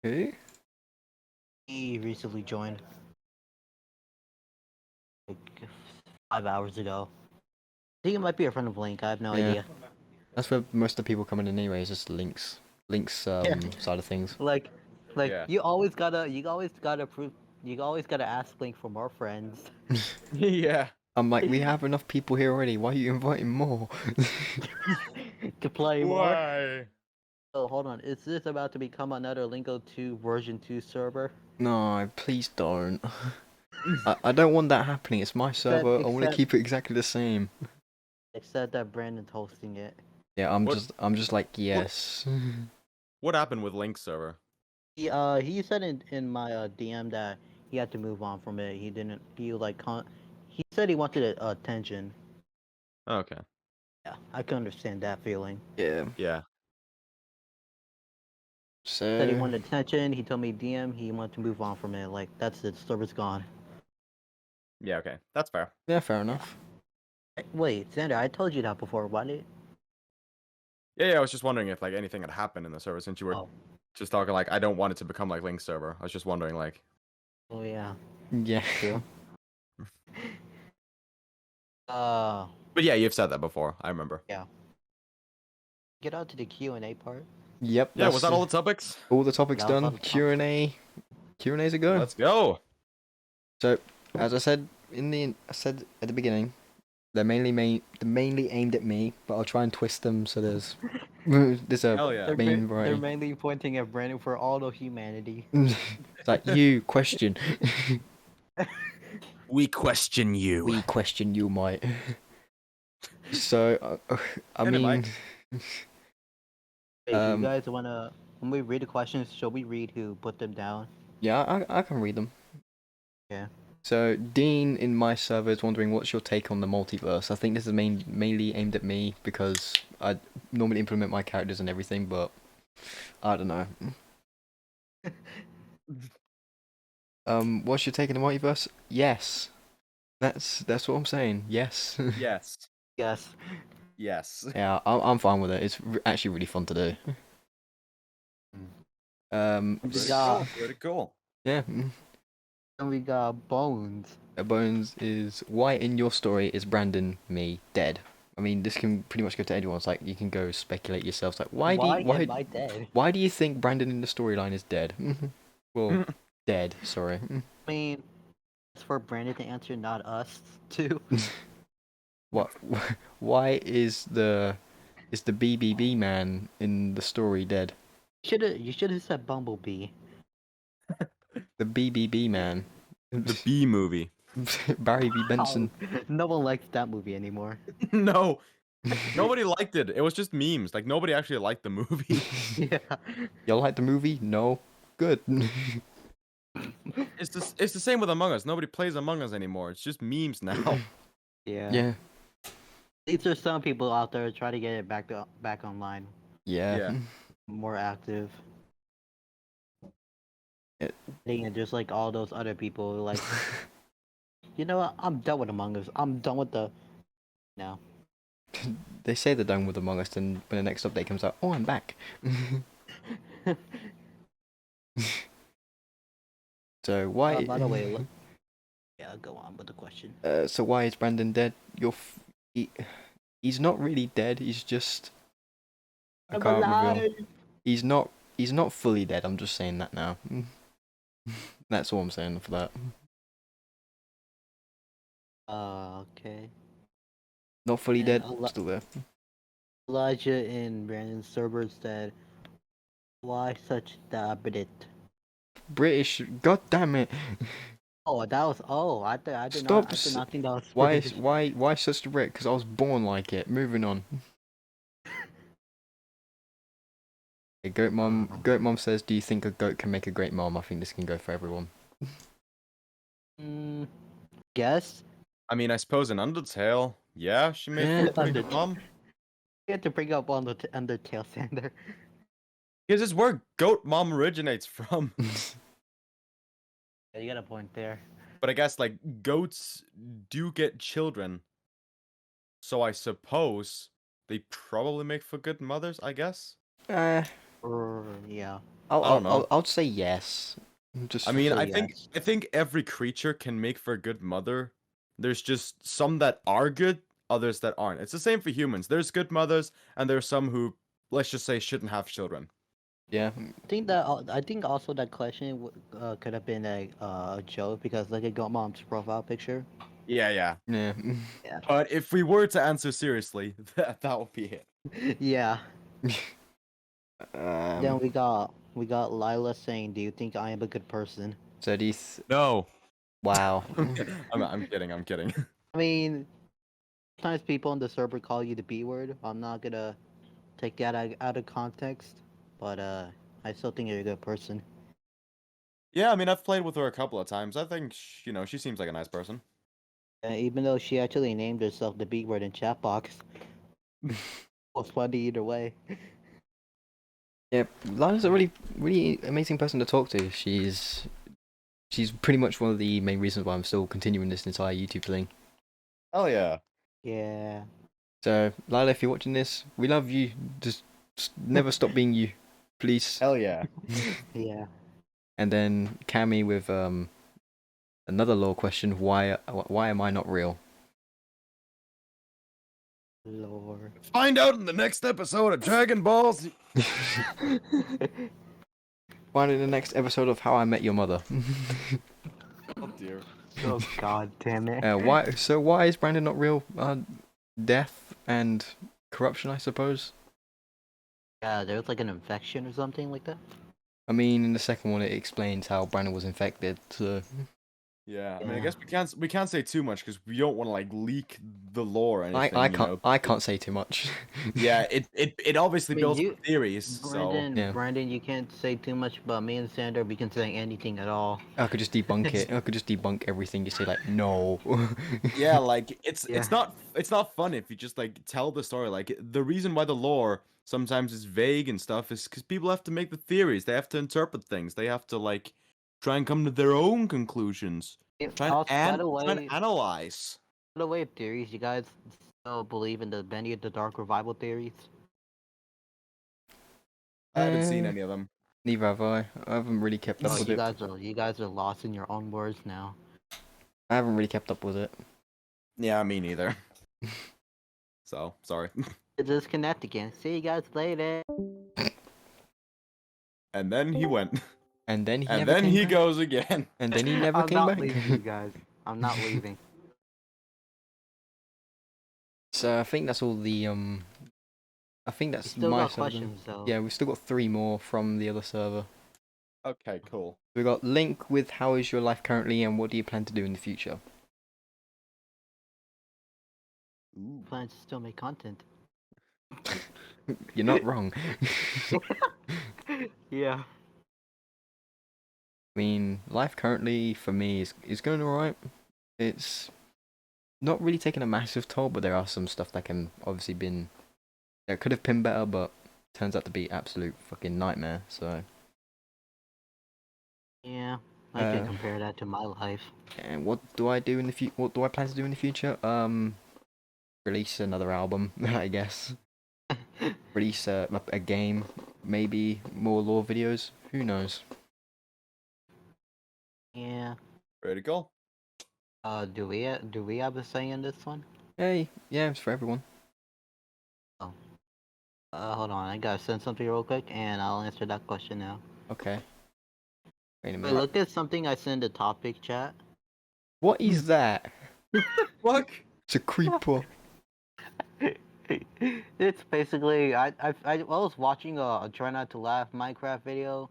[SPEAKER 1] Who?
[SPEAKER 2] He recently joined. Like 5 hours ago. I think it might be a friend of Link. I have no
[SPEAKER 1] Yeah.
[SPEAKER 2] idea.
[SPEAKER 1] That's where most of the people coming in anyway. Is just Link's side of things.
[SPEAKER 2] Like
[SPEAKER 3] Yeah.
[SPEAKER 2] you always gotta ask Link for more friends.
[SPEAKER 3] Yeah.
[SPEAKER 1] I'm like, we have enough people here already. Why are you inviting more?
[SPEAKER 2] To play more.
[SPEAKER 3] Why?
[SPEAKER 2] Oh, hold on. Is this about to become another Lingo 2 version 2 server?
[SPEAKER 1] No, please don't. I don't want that happening. It's my server. I want to
[SPEAKER 2] except-
[SPEAKER 1] keep it exactly the same.
[SPEAKER 2] Except that Brandon's hosting it.
[SPEAKER 1] Yeah, I'm
[SPEAKER 3] What-
[SPEAKER 1] just like, yes.
[SPEAKER 3] What happened with Link's server?
[SPEAKER 2] He said in my DM that he had to move on from it. He didn't. He said he wanted attention.
[SPEAKER 3] Okay.
[SPEAKER 2] Yeah, I can understand that feeling.
[SPEAKER 1] Yeah.
[SPEAKER 3] Yeah.
[SPEAKER 2] Said he
[SPEAKER 1] So
[SPEAKER 2] wanted attention. He told me DM. He wanted to move on from it. Like that's it. Server's gone.
[SPEAKER 3] Yeah. Okay. That's fair.
[SPEAKER 1] yeah, fair enough.
[SPEAKER 2] Wait, Xander, I told you that before. Why did?
[SPEAKER 3] Yeah. I was just wondering if like anything had happened in the server since you were
[SPEAKER 2] Oh,
[SPEAKER 3] just talking like I don't want it to become like Link's server. I was just wondering like.
[SPEAKER 2] oh yeah.
[SPEAKER 1] Yeah.
[SPEAKER 2] True.
[SPEAKER 3] But yeah, you've said that before. I remember.
[SPEAKER 2] Get out to the Q&A part.
[SPEAKER 1] Yep.
[SPEAKER 3] Yeah. Was
[SPEAKER 1] that's
[SPEAKER 3] that all the topics?
[SPEAKER 1] all the topics
[SPEAKER 2] That was all
[SPEAKER 1] done?
[SPEAKER 2] the topics.
[SPEAKER 1] Q&A's a go.
[SPEAKER 3] Let's go.
[SPEAKER 1] So, as I said at the beginning, they're mainly aimed at me, but I'll try and twist them so there's a
[SPEAKER 3] Hell yeah.
[SPEAKER 1] main
[SPEAKER 2] They're
[SPEAKER 1] variety.
[SPEAKER 2] mainly pointing at Brandon for all of humanity.
[SPEAKER 1] It's like you question.
[SPEAKER 3] We question you.
[SPEAKER 1] We question you, mate. So, I
[SPEAKER 3] Get it,
[SPEAKER 1] mean,
[SPEAKER 3] Mike.
[SPEAKER 2] Hey, do you
[SPEAKER 1] Um,
[SPEAKER 2] guys wanna? When we read the questions, shall we read who put them down?
[SPEAKER 1] yeah, I can read them.
[SPEAKER 2] Yeah.
[SPEAKER 1] So, Dean in my server is wondering what's your take on the multiverse. I think this is mainly aimed at me because I normally implement my characters and everything, but I don't know. What's your take on the multiverse? Yes. That's what I'm saying. Yes.
[SPEAKER 3] Yes.
[SPEAKER 2] Yes.
[SPEAKER 3] Yes.
[SPEAKER 1] Yeah, I'm fine with it. It's actually really fun to do.
[SPEAKER 2] Yeah.
[SPEAKER 3] Pretty cool.
[SPEAKER 1] Yeah.
[SPEAKER 2] And we got Bones.
[SPEAKER 1] Bones is why in your story is Brandon me dead? I mean, this can pretty much go to anyone. It's like you can go speculate yourself. It's like why
[SPEAKER 2] am I dead?
[SPEAKER 1] why do you think Brandon in the storyline is dead? Well, dead. Sorry.
[SPEAKER 2] I mean, it's for Brandon to answer, not us too.
[SPEAKER 1] What? Why is the Is the B.B.B man in the story dead?
[SPEAKER 2] You should have said Bumblebee.
[SPEAKER 1] The B.B.B man.
[SPEAKER 3] The B movie.
[SPEAKER 1] Barry V. Benson.
[SPEAKER 2] No one likes that movie anymore.
[SPEAKER 3] No, nobody liked it. It was just memes. Like nobody actually liked the movie.
[SPEAKER 2] Yeah.
[SPEAKER 1] Y'all like the movie? No. Good.
[SPEAKER 3] It's the same with Among Us. Nobody plays Among Us anymore. It's just memes now.
[SPEAKER 2] Yeah.
[SPEAKER 1] Yeah.
[SPEAKER 2] These are some people out there trying to get it back online,
[SPEAKER 1] Yeah.
[SPEAKER 3] Yeah.
[SPEAKER 2] more active.
[SPEAKER 1] It-
[SPEAKER 2] And just like all those other people, like, you know what? I'm done with Among Us. I'm done with the. No.
[SPEAKER 1] They say they're done with Among Us, and when the next update comes out, oh, I'm back. So why?
[SPEAKER 2] By the way, yeah, go on with the question.
[SPEAKER 1] So why is Brandon dead? He's not really dead. He's just. I can't reveal. He's not fully dead. I'm just saying that now. That's all I'm saying for that.
[SPEAKER 2] Okay.
[SPEAKER 1] Not fully
[SPEAKER 2] And
[SPEAKER 1] dead.
[SPEAKER 2] Eli-
[SPEAKER 1] Still there.
[SPEAKER 2] Elijah in Brandon's server said, "Why such British?"
[SPEAKER 1] British. God damn it!
[SPEAKER 2] Oh, that was. Oh, I did
[SPEAKER 1] Stop
[SPEAKER 2] not. I did not think that was
[SPEAKER 1] Why
[SPEAKER 2] British.
[SPEAKER 1] why such a Brit? Because I was born like it. Moving on. Okay, Goat Mom says, "Do you think a goat can make a great mom?" I think this can go for everyone.
[SPEAKER 2] Guess.
[SPEAKER 3] I mean, I suppose in Undertale, yeah, she made for a pretty good mom.
[SPEAKER 2] You had to bring up on the Undertale, Sander.
[SPEAKER 3] Because it's where Goat Mom originates from.
[SPEAKER 2] Yeah, you got a point there.
[SPEAKER 3] But I guess like goats do get children, so I suppose they probably make for good mothers. I guess.
[SPEAKER 2] Yeah.
[SPEAKER 3] I don't know.
[SPEAKER 1] I'll say yes. Just
[SPEAKER 3] I mean,
[SPEAKER 2] say
[SPEAKER 3] I think every creature can make for a good mother. There's just some that are good, others that aren't. It's the same for humans. There's good mothers, and there's some who, let's just say, shouldn't have children.
[SPEAKER 1] yeah.
[SPEAKER 2] I think also that question could have been a joke because look at Goat Mom's profile picture.
[SPEAKER 3] Yeah, yeah.
[SPEAKER 1] Yeah.
[SPEAKER 2] Yeah.
[SPEAKER 3] But if we were to answer seriously, that would be it.
[SPEAKER 2] Yeah. Then
[SPEAKER 1] Um,
[SPEAKER 2] we got Lila saying, "Do you think I am a good person?"
[SPEAKER 1] so
[SPEAKER 3] No.
[SPEAKER 1] wow.
[SPEAKER 3] I'm kidding. I'm kidding.
[SPEAKER 2] I mean, sometimes people on the server call you the B word. I'm not gonna take that out of context, but I still think you're a good person.
[SPEAKER 3] Yeah, I mean, I've played with her a couple of times. I think, she seems like a nice person.
[SPEAKER 2] Even though she actually named herself the B word in chat box, was funny either way.
[SPEAKER 1] Yeah, Lana's a really amazing person to talk to. She's pretty much one of the main reasons why I'm still continuing this entire YouTube thing.
[SPEAKER 3] Oh yeah.
[SPEAKER 2] Yeah.
[SPEAKER 1] So, Lila, if you're watching this, we love you. Just never stop being you, please.
[SPEAKER 3] Hell yeah.
[SPEAKER 2] Yeah.
[SPEAKER 1] And then Cammy with another lore question: Why am I not real?
[SPEAKER 2] Lord.
[SPEAKER 3] Find out in the next episode of Dragon Ball Z.
[SPEAKER 1] Find in the next episode of How I Met Your Mother.
[SPEAKER 3] Oh dear.
[SPEAKER 2] Oh god damn it.
[SPEAKER 1] Why is Brandon not real? Death and corruption, I suppose.
[SPEAKER 2] Yeah, there was like an infection or something like that.
[SPEAKER 1] I mean, in the second one, it explains how Brandon was infected. So
[SPEAKER 3] Yeah, I mean, I
[SPEAKER 2] Yeah.
[SPEAKER 3] guess we can't say too much because we don't want to like leak the lore or anything.
[SPEAKER 1] I can't say too much.
[SPEAKER 3] Yeah, it obviously
[SPEAKER 2] I mean,
[SPEAKER 3] builds
[SPEAKER 2] you-
[SPEAKER 3] up theories. So
[SPEAKER 1] Yeah.
[SPEAKER 2] Brandon, you can't say too much about me and Sander. We can say anything at all.
[SPEAKER 1] I could just debunk it. I could just debunk everything. Just say like, no.
[SPEAKER 3] yeah, like it's
[SPEAKER 2] Yeah.
[SPEAKER 3] it's not fun if you just like tell the story. Like the reason why the lore sometimes is vague and stuff is because people have to make the theories. They have to interpret things. They have to like try and come to their own conclusions. Try
[SPEAKER 2] Also,
[SPEAKER 3] and analyze.
[SPEAKER 2] by the way of theories, you guys still believe in the Benny of the Dark revival theories?
[SPEAKER 3] I haven't seen any of them.
[SPEAKER 1] Neither have I. I haven't really kept up
[SPEAKER 2] No,
[SPEAKER 1] with it.
[SPEAKER 2] you guys are lost in your own words now.
[SPEAKER 1] I haven't really kept up with it.
[SPEAKER 3] Yeah, me neither. So sorry.
[SPEAKER 2] Disconnect again. See you guys later.
[SPEAKER 3] And then he went.
[SPEAKER 1] And then he
[SPEAKER 3] And
[SPEAKER 1] never
[SPEAKER 3] then
[SPEAKER 1] came
[SPEAKER 3] he
[SPEAKER 1] back.
[SPEAKER 3] goes again.
[SPEAKER 1] And then he never
[SPEAKER 2] I'm
[SPEAKER 1] came
[SPEAKER 2] not
[SPEAKER 1] back.
[SPEAKER 2] leaving, you guys. I'm not leaving.
[SPEAKER 1] So I think that's all the I think that's
[SPEAKER 2] Still
[SPEAKER 1] my
[SPEAKER 2] got
[SPEAKER 1] server.
[SPEAKER 2] questions though.
[SPEAKER 1] Yeah, we've still got 3 more from the other server.
[SPEAKER 3] Okay, cool.
[SPEAKER 1] We got Link with how is your life currently and what do you plan to do in the future?
[SPEAKER 3] Ooh.
[SPEAKER 2] Plan to still make content.
[SPEAKER 1] You're not wrong.
[SPEAKER 2] Yeah.
[SPEAKER 1] I mean, life currently for me is going alright. It's not really taking a massive toll, but there are some stuff that can obviously that could have been better, but turns out to be absolute fucking nightmare. So.
[SPEAKER 2] Yeah. I can compare that to my life.
[SPEAKER 1] And what do I do in the future? What do I plan to do in the future? Release another album, I guess. Release a game, maybe more lore videos. Who knows?
[SPEAKER 2] Yeah.
[SPEAKER 3] Ready to go?
[SPEAKER 2] Do we have a say in this one?
[SPEAKER 1] Hey, yeah, it's for everyone.
[SPEAKER 2] Hold on, I gotta send something real quick, and I'll answer that question now.
[SPEAKER 1] Okay. Wait a
[SPEAKER 2] Wait,
[SPEAKER 1] minute.
[SPEAKER 2] look at something I sent in the topic chat.
[SPEAKER 1] What is that?
[SPEAKER 3] Fuck.
[SPEAKER 1] It's a creeper.
[SPEAKER 2] It's basically I was watching a try not to laugh Minecraft video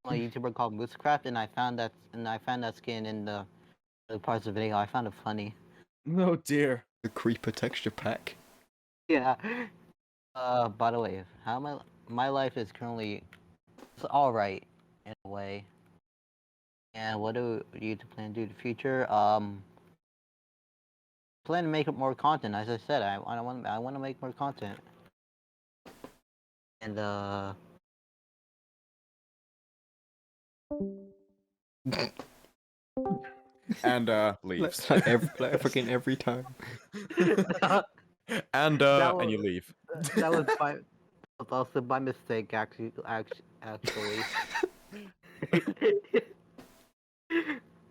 [SPEAKER 2] from a YouTuber called Moosecraft, and I found that skin in the parts of the video. I found it funny.
[SPEAKER 3] Oh dear.
[SPEAKER 1] The creeper texture pack.
[SPEAKER 2] Yeah. By the way, how my life is currently it's all right in a way. And what do you plan to do in the future? Plan to make more content. As I said, I want to make more content. And
[SPEAKER 3] And leaves.
[SPEAKER 1] Like fucking every time.
[SPEAKER 3] And
[SPEAKER 2] was-
[SPEAKER 3] and you leave.
[SPEAKER 2] that was also by mistake actually.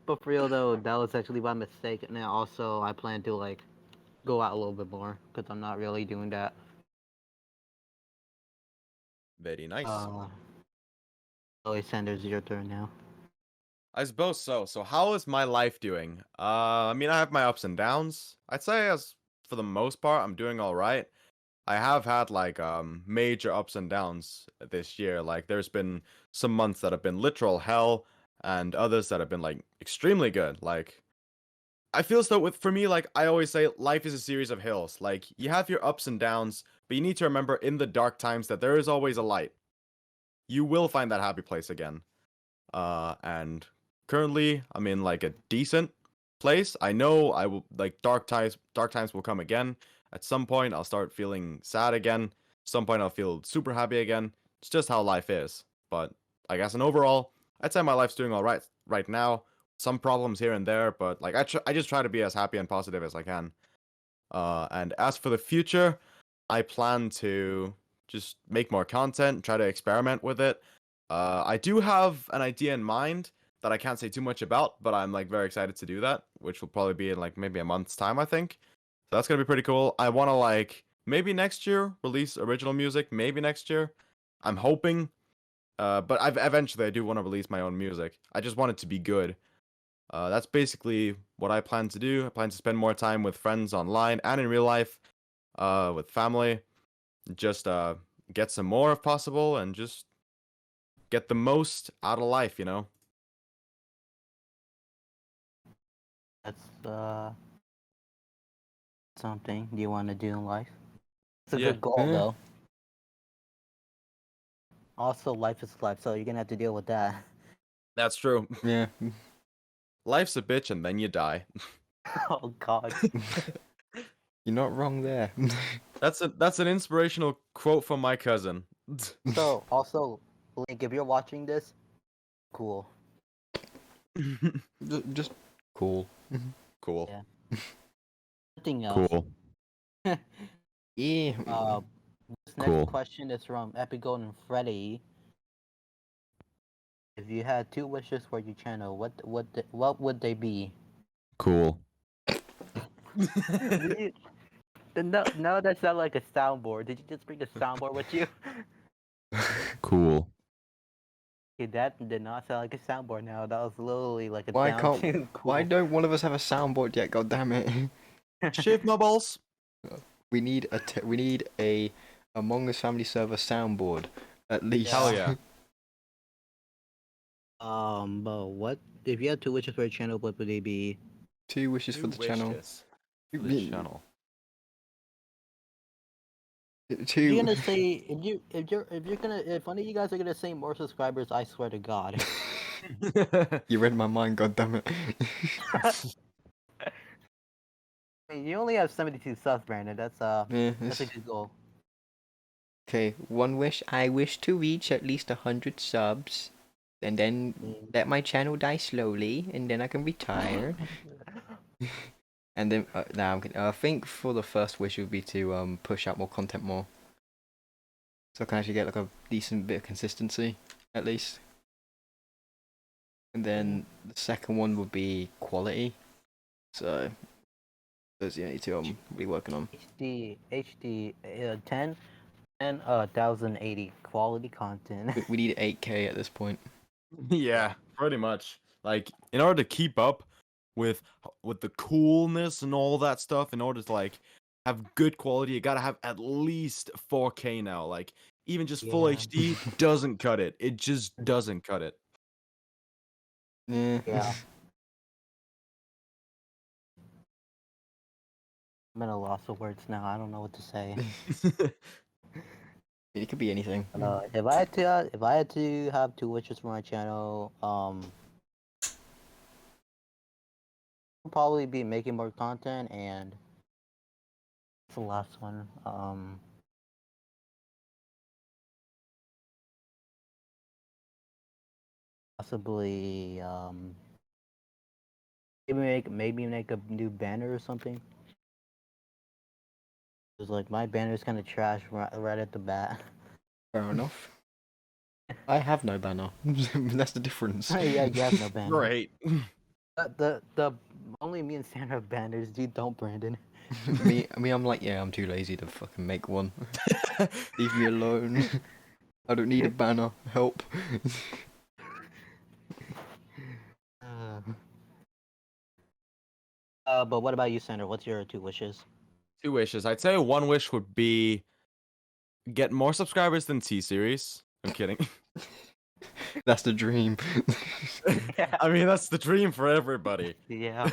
[SPEAKER 2] But for real though, that was actually by mistake. And then also I plan to like go out a little bit more because I'm not really doing that.
[SPEAKER 3] Very nice.
[SPEAKER 2] Chloe Sanders, your turn now.
[SPEAKER 3] I suppose so. So how is my life doing? I mean, I have my ups and downs. I'd say as for the most part, I'm doing all right. I have had like major ups and downs this year. Like there's been some months that have been literal hell and others that have been like extremely good. Like I feel as though for me, like I always say, life is a series of hills. Like you have your ups and downs, but you need to remember in the dark times that there is always a light. You will find that happy place again. And currently I'm in like a decent place. I know I will like dark times will come again. At some point I'll start feeling sad again. Some point I'll feel super happy again. It's just how life is. But I guess and overall, I'd say my life's doing all right now. Some problems here and there, but like I just try to be as happy and positive as I can. And as for the future, I plan to just make more content, try to experiment with it. I do have an idea in mind that I can't say too much about, but I'm like very excited to do that, which will probably be in like maybe a month's time, I think. So that's gonna be pretty cool. I want to like maybe next year release original music, maybe next year. I'm hoping, but eventually I do want to release my own music. I just want it to be good. That's basically what I plan to do. I plan to spend more time with friends online and in real life, with family. Just get some more if possible, and just get the most out of life, you know?
[SPEAKER 2] That's something you want to do in life. It's a
[SPEAKER 3] Yeah.
[SPEAKER 2] good goal
[SPEAKER 1] Yeah.
[SPEAKER 2] though. Also, life is life, so you're gonna have to deal with that.
[SPEAKER 3] That's true.
[SPEAKER 1] Yeah.
[SPEAKER 3] Life's a bitch and then you die.
[SPEAKER 2] Oh God.
[SPEAKER 1] You're not wrong there.
[SPEAKER 3] That's an inspirational quote from my cousin.
[SPEAKER 2] So also, Link, if you're watching this, cool.
[SPEAKER 1] Just cool.
[SPEAKER 3] Cool.
[SPEAKER 2] Yeah. Nothing else.
[SPEAKER 3] Cool.
[SPEAKER 1] Yeah.
[SPEAKER 2] This next
[SPEAKER 3] Cool.
[SPEAKER 2] question is from Epic Golden Freddy. If you had 2 wishes for your channel, what would they be?
[SPEAKER 3] Cool.
[SPEAKER 2] No, that's not like a soundboard. Did you just bring the soundboard with you?
[SPEAKER 3] Cool.
[SPEAKER 2] Okay, that did not sound like a soundboard. Now that was literally like a
[SPEAKER 1] Why
[SPEAKER 2] down
[SPEAKER 1] can't?
[SPEAKER 2] tune.
[SPEAKER 1] Why
[SPEAKER 2] Cool.
[SPEAKER 1] don't one of us have a soundboard yet? God damn it!
[SPEAKER 3] Shave my balls.
[SPEAKER 1] We need a Among Us Family Server soundboard, at least.
[SPEAKER 3] Hell yeah.
[SPEAKER 2] But what if you had 2 wishes for a channel? What would they be?
[SPEAKER 1] 2 wishes for the channel.
[SPEAKER 3] For the channel.
[SPEAKER 2] If
[SPEAKER 1] 2.
[SPEAKER 2] you're gonna say if one of you guys are gonna say more subscribers, I swear to God.
[SPEAKER 1] You read my mind, goddammit.
[SPEAKER 2] I mean, you only have 72 subs, Brandon. That's
[SPEAKER 1] Yeah,
[SPEAKER 2] that's a good goal.
[SPEAKER 1] Okay, 1 wish. I wish to reach at least 100 subs, and then let my channel die slowly, and then I can retire. And then, now I'm kidding. I think for the first wish would be to push out more content more, so I can actually get like a decent bit of consistency, at least. And then the second one would be quality. So those are the only two I'm really working on.
[SPEAKER 2] HD 10 and 1080 quality content.
[SPEAKER 1] We need 8K at this point.
[SPEAKER 3] Yeah, pretty much. Like, in order to keep up with the coolness and all that stuff, in order to like have good quality, you gotta have at least 4K now. Like, even just full
[SPEAKER 2] Yeah.
[SPEAKER 3] HD doesn't cut it. It just doesn't cut it.
[SPEAKER 2] Yeah. I'm at a loss of words now. I don't know what to say.
[SPEAKER 1] It could be anything.
[SPEAKER 2] If I had to have 2 wishes for my channel, I'll probably be making more content, and what's the last one? Possibly maybe make a new banner or something. Cause like my banner's kind of trash right at the bat.
[SPEAKER 1] Fair enough. I have no banner. That's the difference.
[SPEAKER 2] Yeah, you have no banner.
[SPEAKER 3] Right.
[SPEAKER 2] The only me and Sandra have banners. You don't, Brandon.
[SPEAKER 1] me, I'm like, yeah, I'm too lazy to fucking make one. Leave me alone. I don't need a banner. Help.
[SPEAKER 2] But what about you, Sandra? What's your 2 wishes?
[SPEAKER 3] 2 wishes. I'd say 1 wish would be get more subscribers than T-Series. I'm kidding.
[SPEAKER 1] That's the dream.
[SPEAKER 3] I mean, that's the dream for everybody.
[SPEAKER 2] Yeah.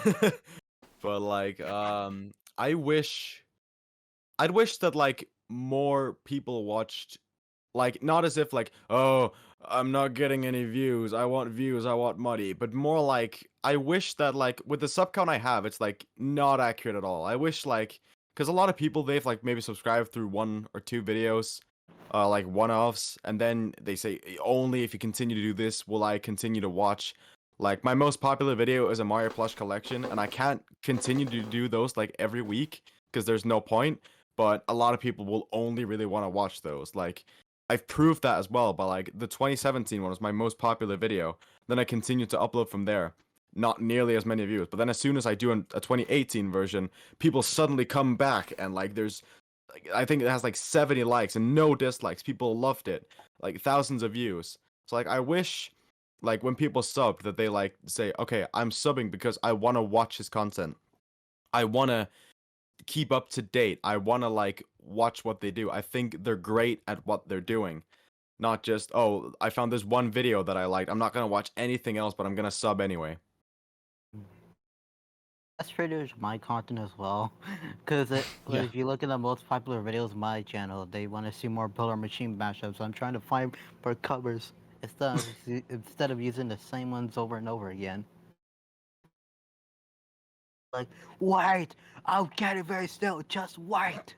[SPEAKER 3] But like, I'd wish that like more people watched, like, not as if like, oh, I'm not getting any views, I want views, I want money, but more like, I wish that like with the sub count I have, it's like not accurate at all. I wish like, because a lot of people, they've like maybe subscribed through 1 or 2 videos, like one-offs, and then they say only if you continue to do this will I continue to watch. Like, my most popular video is a Mario plush collection, and I can't continue to do those like every week because there's no point. But a lot of people will only really want to watch those. Like, I've proved that as well. But like the 2017 one was my most popular video. Then I continued to upload from there. Not nearly as many views. But then as soon as I do a 2018 version, people suddenly come back and like there's, I think it has like 70 likes and no dislikes. People loved it. Like thousands of views. So like I wish like when people sub that they like say, okay, I'm subbing because I want to watch his content. I want to keep up to date. I want to like watch what they do. I think they're great at what they're doing. Not just, oh, I found this one video that I liked. I'm not going to watch anything else, but I'm going to sub anyway.
[SPEAKER 2] That's pretty much my content as well. Because
[SPEAKER 1] Yeah.
[SPEAKER 2] if you look at the most popular videos of my channel, they want to see more Pillar Machine mashups. So I'm trying to find more covers instead of using the same ones over and over again. Like, wait, I'll get it very still. Just wait.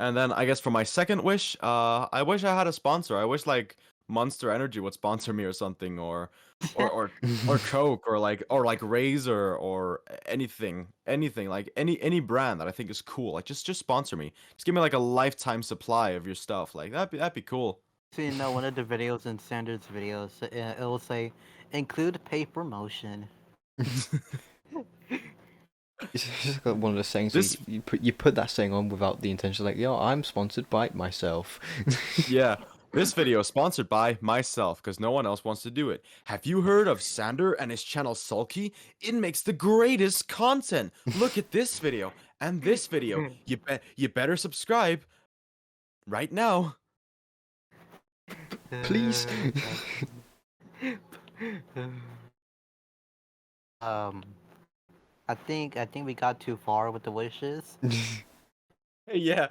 [SPEAKER 3] And then I guess for my second wish, I wish I had a sponsor. I wish like Monster Energy would sponsor me or something, or Coke, or like Razer, or anything like any brand that I think is cool. Like just sponsor me. Just give me like a lifetime supply of your stuff. Like that'd be cool.
[SPEAKER 2] So you know, one of the videos in Sanders' videos, it will say, include paid promotion.
[SPEAKER 1] It's just like one of the sayings
[SPEAKER 3] This-
[SPEAKER 1] you put that saying on without the intention, like, yo, I'm sponsored by myself.
[SPEAKER 3] Yeah. This video is sponsored by myself because no one else wants to do it. Have you heard of Sander and his channel Sawlky? It makes the greatest content. Look at this video. and this video. You better subscribe right now.
[SPEAKER 1] Please.
[SPEAKER 2] I think we got too far with the wishes.
[SPEAKER 3] Yeah.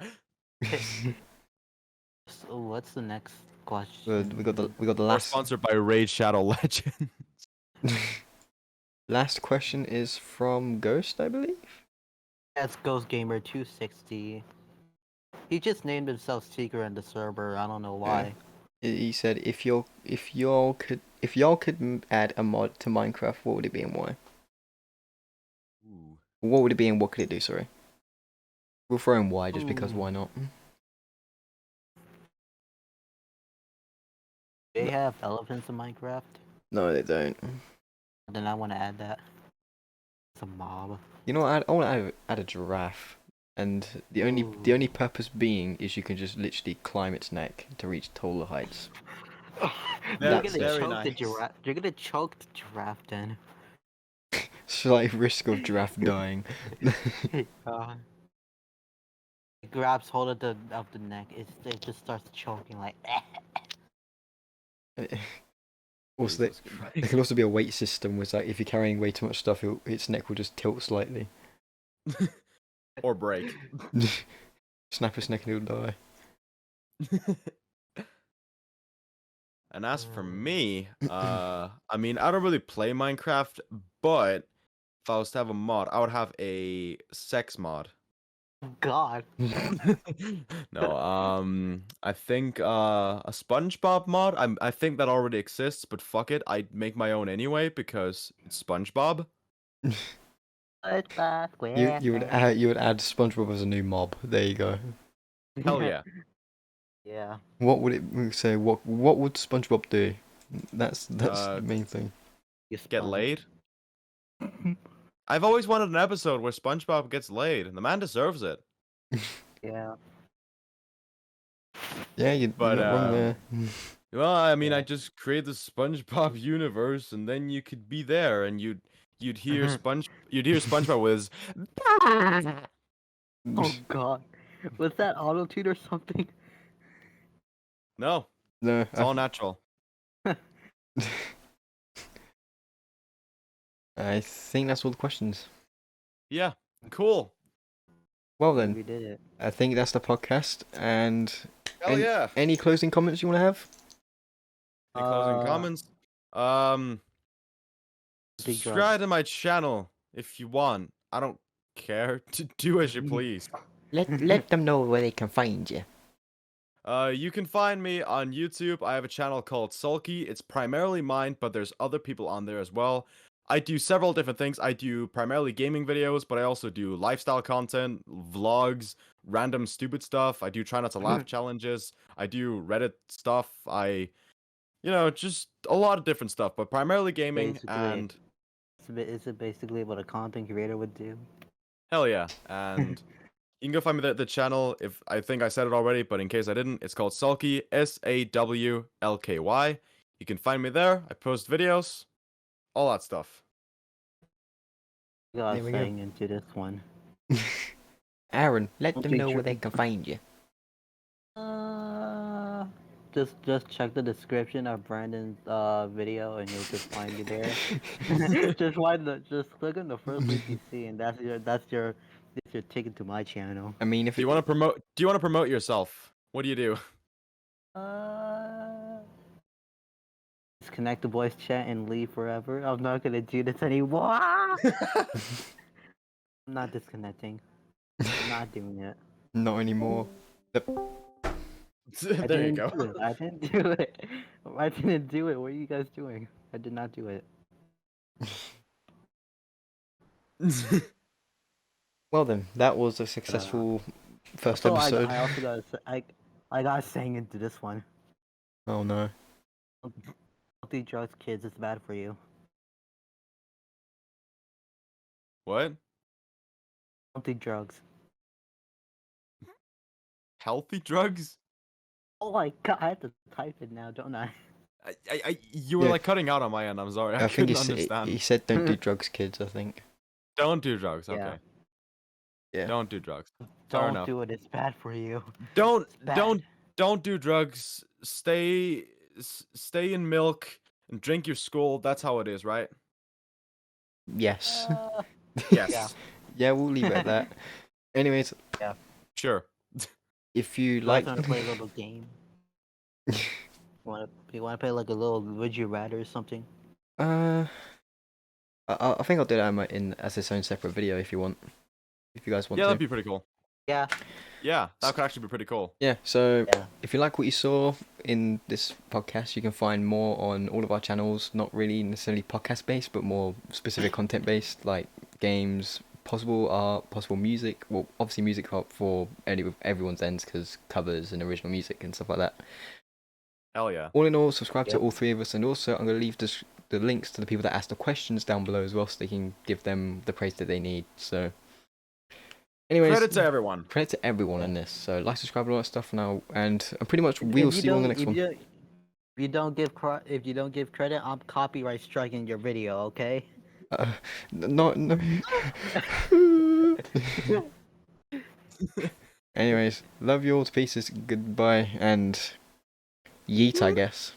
[SPEAKER 2] So what's the next question?
[SPEAKER 1] we got the
[SPEAKER 3] We're
[SPEAKER 1] last
[SPEAKER 3] sponsored by Raid Shadow Legends.
[SPEAKER 1] last question is from Ghost, I believe.
[SPEAKER 2] That's Ghost Gamer 260. He just named himself Seeker in the server. I don't know why.
[SPEAKER 1] He said if y'all could add a mod to Minecraft, what would it be and why?
[SPEAKER 3] Ooh.
[SPEAKER 1] What would it be and what could it do? Sorry. We'll throw in why just because why not?
[SPEAKER 2] They have elephants in Minecraft.
[SPEAKER 1] No, they don't.
[SPEAKER 2] Then I want to add that. It's a mob.
[SPEAKER 1] You know what? I want to add a giraffe, and the only purpose being is you can just literally climb its neck to reach taller heights.
[SPEAKER 2] You're
[SPEAKER 1] That's
[SPEAKER 2] gonna
[SPEAKER 3] very
[SPEAKER 2] choke the
[SPEAKER 3] nice.
[SPEAKER 2] giraffe. You're gonna choke the giraffe then.
[SPEAKER 1] Slight risk of giraffe dying.
[SPEAKER 2] It grabs hold of the neck. It just starts choking like.
[SPEAKER 1] Also,
[SPEAKER 3] Jesus
[SPEAKER 1] there
[SPEAKER 3] Christ.
[SPEAKER 1] can also be a weight system where it's like if you're carrying way too much stuff, its neck will just tilt slightly.
[SPEAKER 3] Or break.
[SPEAKER 1] Snap its neck and it'll die.
[SPEAKER 3] And as for me, I mean, I don't really play Minecraft, but if I was to have a mod, I would have a sex mod.
[SPEAKER 2] God.
[SPEAKER 3] No, I think a SpongeBob mod. I think that already exists, but fuck it, I'd make my own anyway because it's SpongeBob.
[SPEAKER 1] You would add SpongeBob as a new mob. There you go.
[SPEAKER 3] Hell yeah.
[SPEAKER 2] Yeah.
[SPEAKER 1] What would it say? What would SpongeBob do? That's the main thing.
[SPEAKER 2] You
[SPEAKER 3] Get
[SPEAKER 2] sponge.
[SPEAKER 3] laid. I've always wanted an episode where SpongeBob gets laid, and the man deserves it.
[SPEAKER 2] Yeah.
[SPEAKER 1] Yeah, you're
[SPEAKER 3] But,
[SPEAKER 1] not wrong there.
[SPEAKER 3] Well, I mean,
[SPEAKER 2] Yeah.
[SPEAKER 3] I just create the SpongeBob universe, and then you could be there, and you'd hear SpongeBob with his
[SPEAKER 2] Oh God. Was that auto tune or something?
[SPEAKER 3] no,
[SPEAKER 1] No,
[SPEAKER 3] it's all natural.
[SPEAKER 1] I think that's all the questions.
[SPEAKER 3] Yeah, cool.
[SPEAKER 1] Well
[SPEAKER 2] We
[SPEAKER 1] then,
[SPEAKER 2] did it.
[SPEAKER 1] I think that's the podcast. And
[SPEAKER 3] Hell yeah.
[SPEAKER 1] any closing comments you want to have?
[SPEAKER 3] Any closing comments? Subscribe to my channel if you want. I don't care. To do as you please.
[SPEAKER 1] Let them know where they can find you.
[SPEAKER 3] You can find me on YouTube. I have a channel called Sawlky. It's primarily mine, but there's other people on there as well. I do several different things. I do primarily gaming videos, but I also do lifestyle content, vlogs, random stupid stuff. I do try not to laugh challenges. I do Reddit stuff. Just a lot of different stuff, but primarily gaming
[SPEAKER 2] Basically.
[SPEAKER 3] and
[SPEAKER 2] Is it basically what a content creator would do?
[SPEAKER 3] hell yeah. And you can go find me the channel. If I think I said it already, but in case I didn't, it's called Sawlky, Sawlky. You can find me there. I post videos, all that stuff.
[SPEAKER 2] Got
[SPEAKER 1] There we go.
[SPEAKER 2] saying into this one.
[SPEAKER 1] Aaron, let them
[SPEAKER 2] Okay,
[SPEAKER 1] know where
[SPEAKER 2] sure.
[SPEAKER 1] they can find you.
[SPEAKER 2] Just check the description of Brandon's video and you'll just find me there. just click on the first link you see and that's your ticket to my channel.
[SPEAKER 1] I mean, if
[SPEAKER 3] Do you want to promote yourself? What do you do?
[SPEAKER 2] Disconnect the voice chat and leave forever. I'm not gonna do this anymore. I'm not disconnecting. I'm not doing it.
[SPEAKER 1] not anymore.
[SPEAKER 2] I
[SPEAKER 3] There you
[SPEAKER 2] didn't
[SPEAKER 3] go.
[SPEAKER 2] do it. I didn't do it. I didn't do it. What are you guys doing? I did not do it.
[SPEAKER 1] Well then, that was a successful first
[SPEAKER 2] So
[SPEAKER 1] episode.
[SPEAKER 2] I also I got saying into this one.
[SPEAKER 1] Oh no.
[SPEAKER 2] Don't do drugs, kids. It's bad for you.
[SPEAKER 3] What?
[SPEAKER 2] Don't do drugs.
[SPEAKER 3] Healthy drugs?
[SPEAKER 2] Oh my god, I have to type it now, don't I?
[SPEAKER 3] You were
[SPEAKER 1] Yeah.
[SPEAKER 3] like cutting out on my end. I'm sorry. I
[SPEAKER 1] I think
[SPEAKER 3] couldn't understand.
[SPEAKER 1] he said don't do drugs, kids, I think.
[SPEAKER 3] Don't do drugs.
[SPEAKER 2] Yeah.
[SPEAKER 3] Okay.
[SPEAKER 1] Yeah.
[SPEAKER 3] Don't do drugs. Fair
[SPEAKER 2] Don't
[SPEAKER 3] enough.
[SPEAKER 2] do it. It's bad for you.
[SPEAKER 3] Don't
[SPEAKER 2] It's bad.
[SPEAKER 3] don't do drugs. Stay in milk and drink your school. That's how it is, right?
[SPEAKER 1] Yes.
[SPEAKER 3] Yes.
[SPEAKER 2] Yeah.
[SPEAKER 1] Yeah, we'll leave it at that. Anyways,
[SPEAKER 3] Sure.
[SPEAKER 1] if you
[SPEAKER 2] You
[SPEAKER 1] like,
[SPEAKER 2] guys want to play a little game? You want to play like a little Would You Rather or something?
[SPEAKER 1] I think I'll do that as its own separate video if you want. If you guys want
[SPEAKER 3] Yeah,
[SPEAKER 1] to.
[SPEAKER 3] that'd be pretty cool.
[SPEAKER 2] Yeah.
[SPEAKER 3] Yeah, that could actually be pretty cool.
[SPEAKER 1] Yeah, so
[SPEAKER 2] Yeah.
[SPEAKER 1] if you like what you saw in this podcast, you can find more on all of our channels, not really necessarily podcast based, but more specific content based, like games, possible art, possible music. Well, obviously music for everyone's ends, because covers and original music and stuff like that.
[SPEAKER 3] Hell yeah.
[SPEAKER 1] All in all, subscribe to
[SPEAKER 2] Yep.
[SPEAKER 1] all three of us, and also I'm going to leave the links to the people that asked the questions down below as well, so they can give them the praise that they need. So, anyways,
[SPEAKER 3] Credit to everyone.
[SPEAKER 1] credit to everyone in this. So like, subscribe, all that stuff now, and pretty much we'll see you on the next one.
[SPEAKER 2] If you don't give credit, I'm copyright striking your video. Okay.
[SPEAKER 1] No. Anyways, love you all to pieces. Goodbye and yeet, I guess.